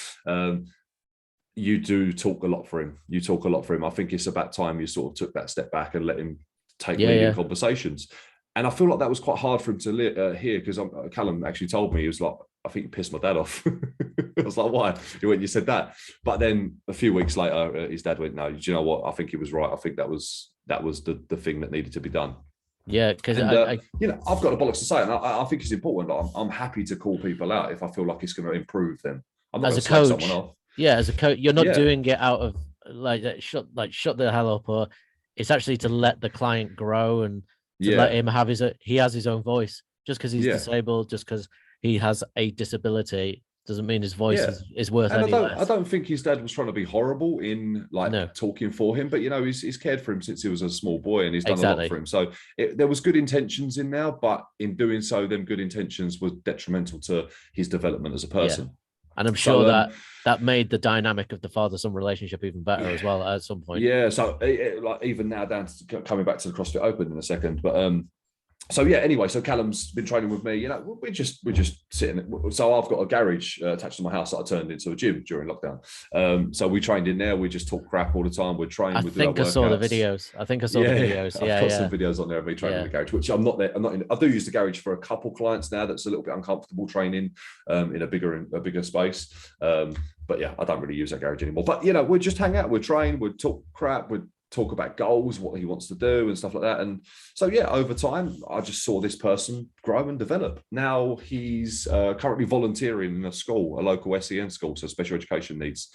Speaker 1: you do talk a lot for him. You talk a lot for him. I think it's about time you sort of took that step back and let him take leading conversations. And I feel like that was quite hard for him to hear, because Callum actually told me, he was like, I think you pissed my dad off. I was like, why? He went, you said that. But then a few weeks later, his dad went, no, do you know what? I think he was right. I think that was the thing that needed to be done. Yeah, because I've got the bollocks to say it, and I think it's important. I'm happy to call people out if I feel like it's going to improve them. I'm not going to slag someone off.
Speaker 2: Yeah, as a coach, you're not doing it out of shut the hell up, or it's actually to let the client grow and to let him have his own voice. Just because he's disabled, just because he has a disability, doesn't mean his voice is worth any less.
Speaker 1: I don't think his dad was trying to be horrible in talking for him, but he's cared for him since he was a small boy, and he's done a lot for him. So there was good intentions in there, but in doing so, them good intentions was detrimental to his development as a person.
Speaker 2: And I'm sure that made the dynamic of the father-son relationship even better as well at some point. Yeah,
Speaker 1: so like even now, down to coming back to the CrossFit Open in a second, but anyway, so Callum's been training with me. We're just sitting. So I've got a garage attached to my house that I turned into a gym during lockdown. So we trained in there. We just talk crap all the time. We're trained.
Speaker 2: I think I saw the videos. I've got some
Speaker 1: videos on there of me training in the garage, which I'm not there. I do use the garage for a couple clients now. That's a little bit uncomfortable training in a bigger space. But I don't really use that garage anymore. But we'd just hang out. We'd train. We'd talk crap. We'd talk about goals, what he wants to do and stuff like that. And so, over time, I just saw this person grow and develop. Now he's currently volunteering in a school, a local SEN school, so special education needs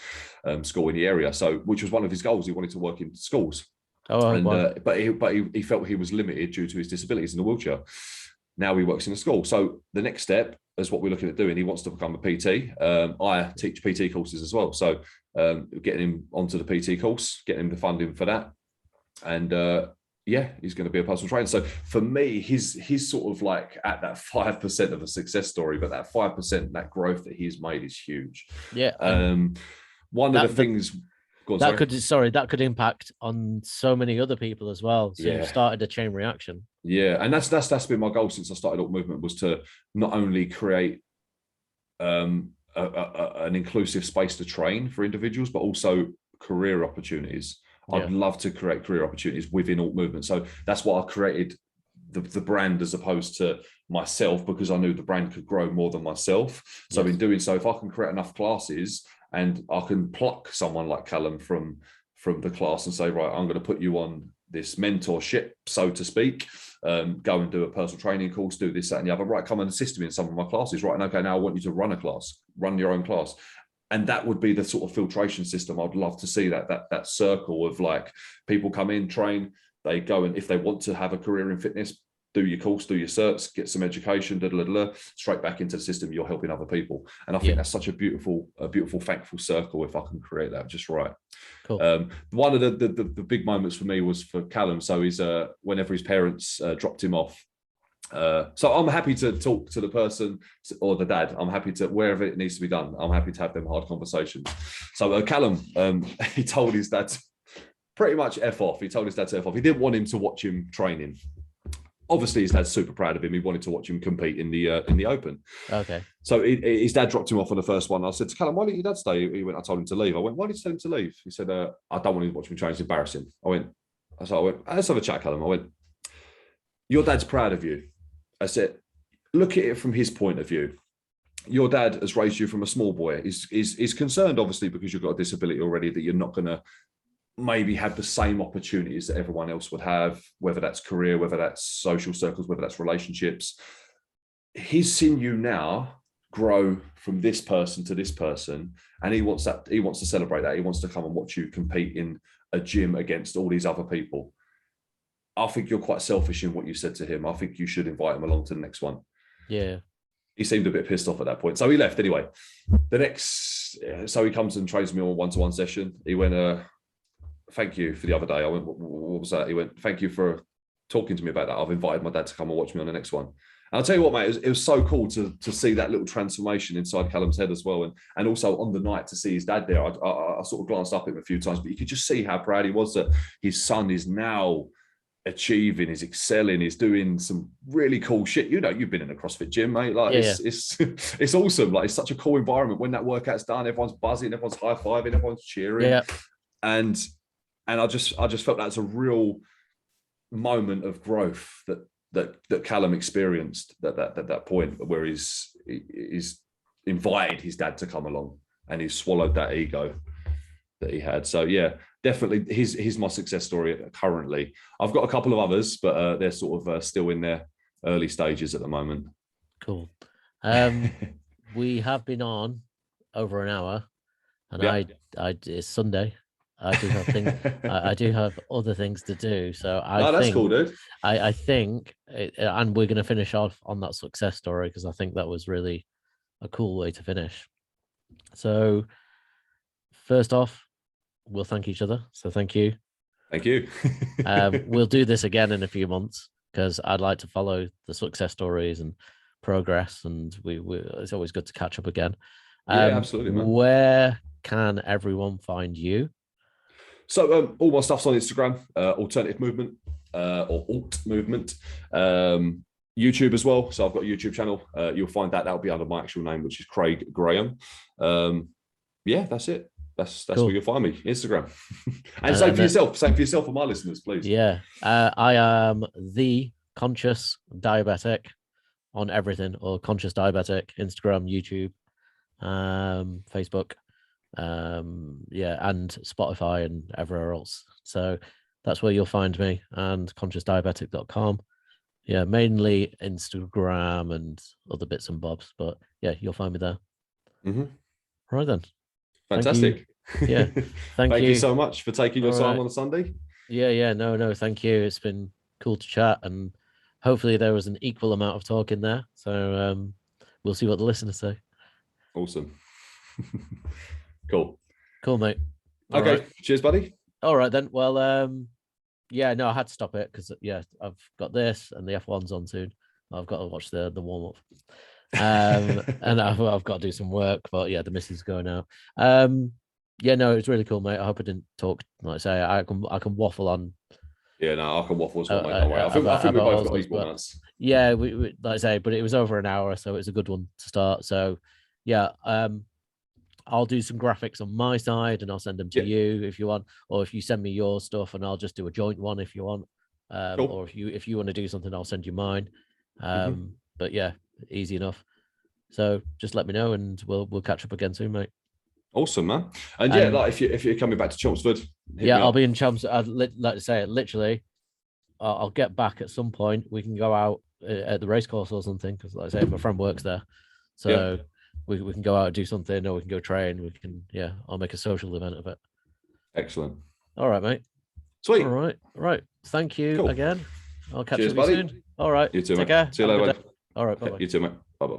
Speaker 1: school in the area. So, which was one of his goals. He wanted to work in schools. But he felt he was limited due to his disabilities in the wheelchair. Now he works in a school. So the next step is what we're looking at doing. He wants to become a PT. I teach PT courses as well. So getting him onto the PT course, getting him the funding for that. And he's going to be a personal trainer. So for me, he's sort of like at that 5% of a success story, but that 5%, that growth that he's made is huge.
Speaker 2: Yeah.
Speaker 1: One of the things
Speaker 2: that could impact on so many other people as well. So you've started a chain reaction.
Speaker 1: Yeah, and that's been my goal since I started Up Movement, was to not only create an inclusive space to train for individuals, but also career opportunities. I'd love to create career opportunities within Alt Movement. So that's why I created the brand as opposed to myself, because I knew the brand could grow more than myself. So in doing so, if I can create enough classes and I can pluck someone like Callum from the class and say, right, I'm going to put you on this mentorship, so to speak, go and do a personal training course, do this, that, and the other. Right, come and assist me in some of my classes. Right, and okay, now I want you to run a class, run your own class. And that would be the sort of filtration system. I'd love to see that circle of like people come in, train, they go, and if they want to have a career in fitness, do your course, do your certs, get some education, straight back into the system. You're helping other people, and I think that's such a beautiful, thankful circle. If I can create that just right.
Speaker 2: Cool.
Speaker 1: One of the big moments for me was for Callum. So he's whenever his parents dropped him off. So I'm happy to talk to the person or the dad. I'm happy to, wherever it needs to be done, I'm happy to have them hard conversations. So Callum, he told his dad pretty much F off. He told his dad to F off. He didn't want him to watch him training. Obviously, his dad's super proud of him. He wanted to watch him compete in the Open.
Speaker 2: Okay.
Speaker 1: So his dad dropped him off on the first one. I said to Callum, why didn't your dad stay? He went, I told him to leave. I went, why did you tell him to leave? He said, I don't want him to watch me train. It's embarrassing. I went, let's have a chat, Callum. I went, your dad's proud of you. I said, look at it from his point of view. Your dad has raised you from a small boy. He's concerned, obviously, because you've got a disability already, that you're not going to maybe have the same opportunities that everyone else would have, whether that's career, whether that's social circles, whether that's relationships. He's seen you now grow from this person to this person, and he wants to celebrate that. He wants to come and watch you compete in a gym against all these other people. I think you're quite selfish in what you said to him. I think you should invite him along to the next one.
Speaker 2: Yeah.
Speaker 1: He seemed a bit pissed off at that point. So he left anyway. So he comes and trains me on a one-to-one session. He went, thank you for the other day. I went, what was that? He went, thank you for talking to me about that. I've invited my dad to come and watch me on the next one. And I'll tell you what, mate, it was so cool to see that little transformation inside Callum's head as well. And also on the night to see his dad there, I sort of glanced up at him a few times, but you could just see how proud he was that his son is now achieving, is excelling, is doing some really cool shit. You know, you've been in a CrossFit gym, mate. Like it's awesome. Like it's such a cool environment. When that workout's done, everyone's buzzing, everyone's high-fiving, everyone's cheering.
Speaker 2: Yeah.
Speaker 1: And I just felt that's a real moment of growth that Callum experienced at that point where he's invited his dad to come along and he's swallowed that ego that he had. So yeah, definitely he's my success story currently. I've got a couple of others, but they're sort of still in their early stages at the moment.
Speaker 2: Cool. We have been on over an hour, and it's Sunday. I do have things. I do have other things to do. So
Speaker 1: that's cool, dude.
Speaker 2: I think, and we're going to finish off on that success story because I think that was really a cool way to finish. So first off, we'll thank each other. So thank you.
Speaker 1: Thank you.
Speaker 2: We'll do this again in a few months because I'd like to follow the success stories and progress, and it's always good to catch up again.
Speaker 1: Yeah, absolutely, man.
Speaker 2: Where can everyone find you?
Speaker 1: So all my stuff's on Instagram, Alternative Movement or Alt Movement. YouTube as well. So I've got a YouTube channel. You'll find that'll be under my actual name, which is Craig Graham. Yeah, that's it. That's cool. Where you'll find me, Instagram. And same for yourself. Same for yourself for my listeners, please.
Speaker 2: Yeah. I am the Conscious Diabetic on everything, or Conscious Diabetic, Instagram, YouTube, Facebook. And Spotify and everywhere else. So that's where you'll find me, and consciousdiabetic.com. Yeah, mainly Instagram and other bits and bobs, but yeah, you'll find me there. Right then.
Speaker 1: Fantastic.
Speaker 2: Yeah. Thank
Speaker 1: you so much for taking your time on a Sunday.
Speaker 2: Yeah. No, thank you. It's been cool to chat, and hopefully there was an equal amount of talk in there. So we'll see what the listeners say.
Speaker 1: Awesome. Cool,
Speaker 2: mate.
Speaker 1: Okay, right. Cheers, buddy.
Speaker 2: All right then. Well, I had to stop it because I've got this and the F1's on soon. I've got to watch the warm up, and I've got to do some work. But yeah, the missus is going out. It's really cool, mate. I hope I didn't talk. Like I say, I can waffle on. Yeah, no, I can waffle as well, mate. Don't worry. I think we both got equal amounts. Yeah, we like I say, but it was over an hour, so it's a good one to start. So yeah, I'll do some graphics on my side and I'll send them to you if you want, or if you send me your stuff and I'll just do a joint one if you want. Cool. Or if you want to do something, I'll send you mine. But yeah, easy enough. So just let me know and we'll catch up again soon, mate. Awesome, man. And yeah, like if you're coming back to Chelmsford, I'll be in Chelmsford. I'd like to say it literally. I'll get back at some point. We can go out at the racecourse or something because, like I say, my friend works there. So we can go out and do something, or we can go train. We can, I'll make a social event of it. Excellent. All right, mate. Sweet. All right. Thank you again. I'll catch
Speaker 1: Cheers,
Speaker 2: up with you
Speaker 1: buddy.
Speaker 2: soon. All right.
Speaker 1: You too,
Speaker 2: Take
Speaker 1: mate.
Speaker 2: care.
Speaker 1: See you
Speaker 2: Have a
Speaker 1: later,
Speaker 2: good
Speaker 1: buddy.
Speaker 2: day. All right. Bye-bye.
Speaker 1: You too, mate. Bye-bye.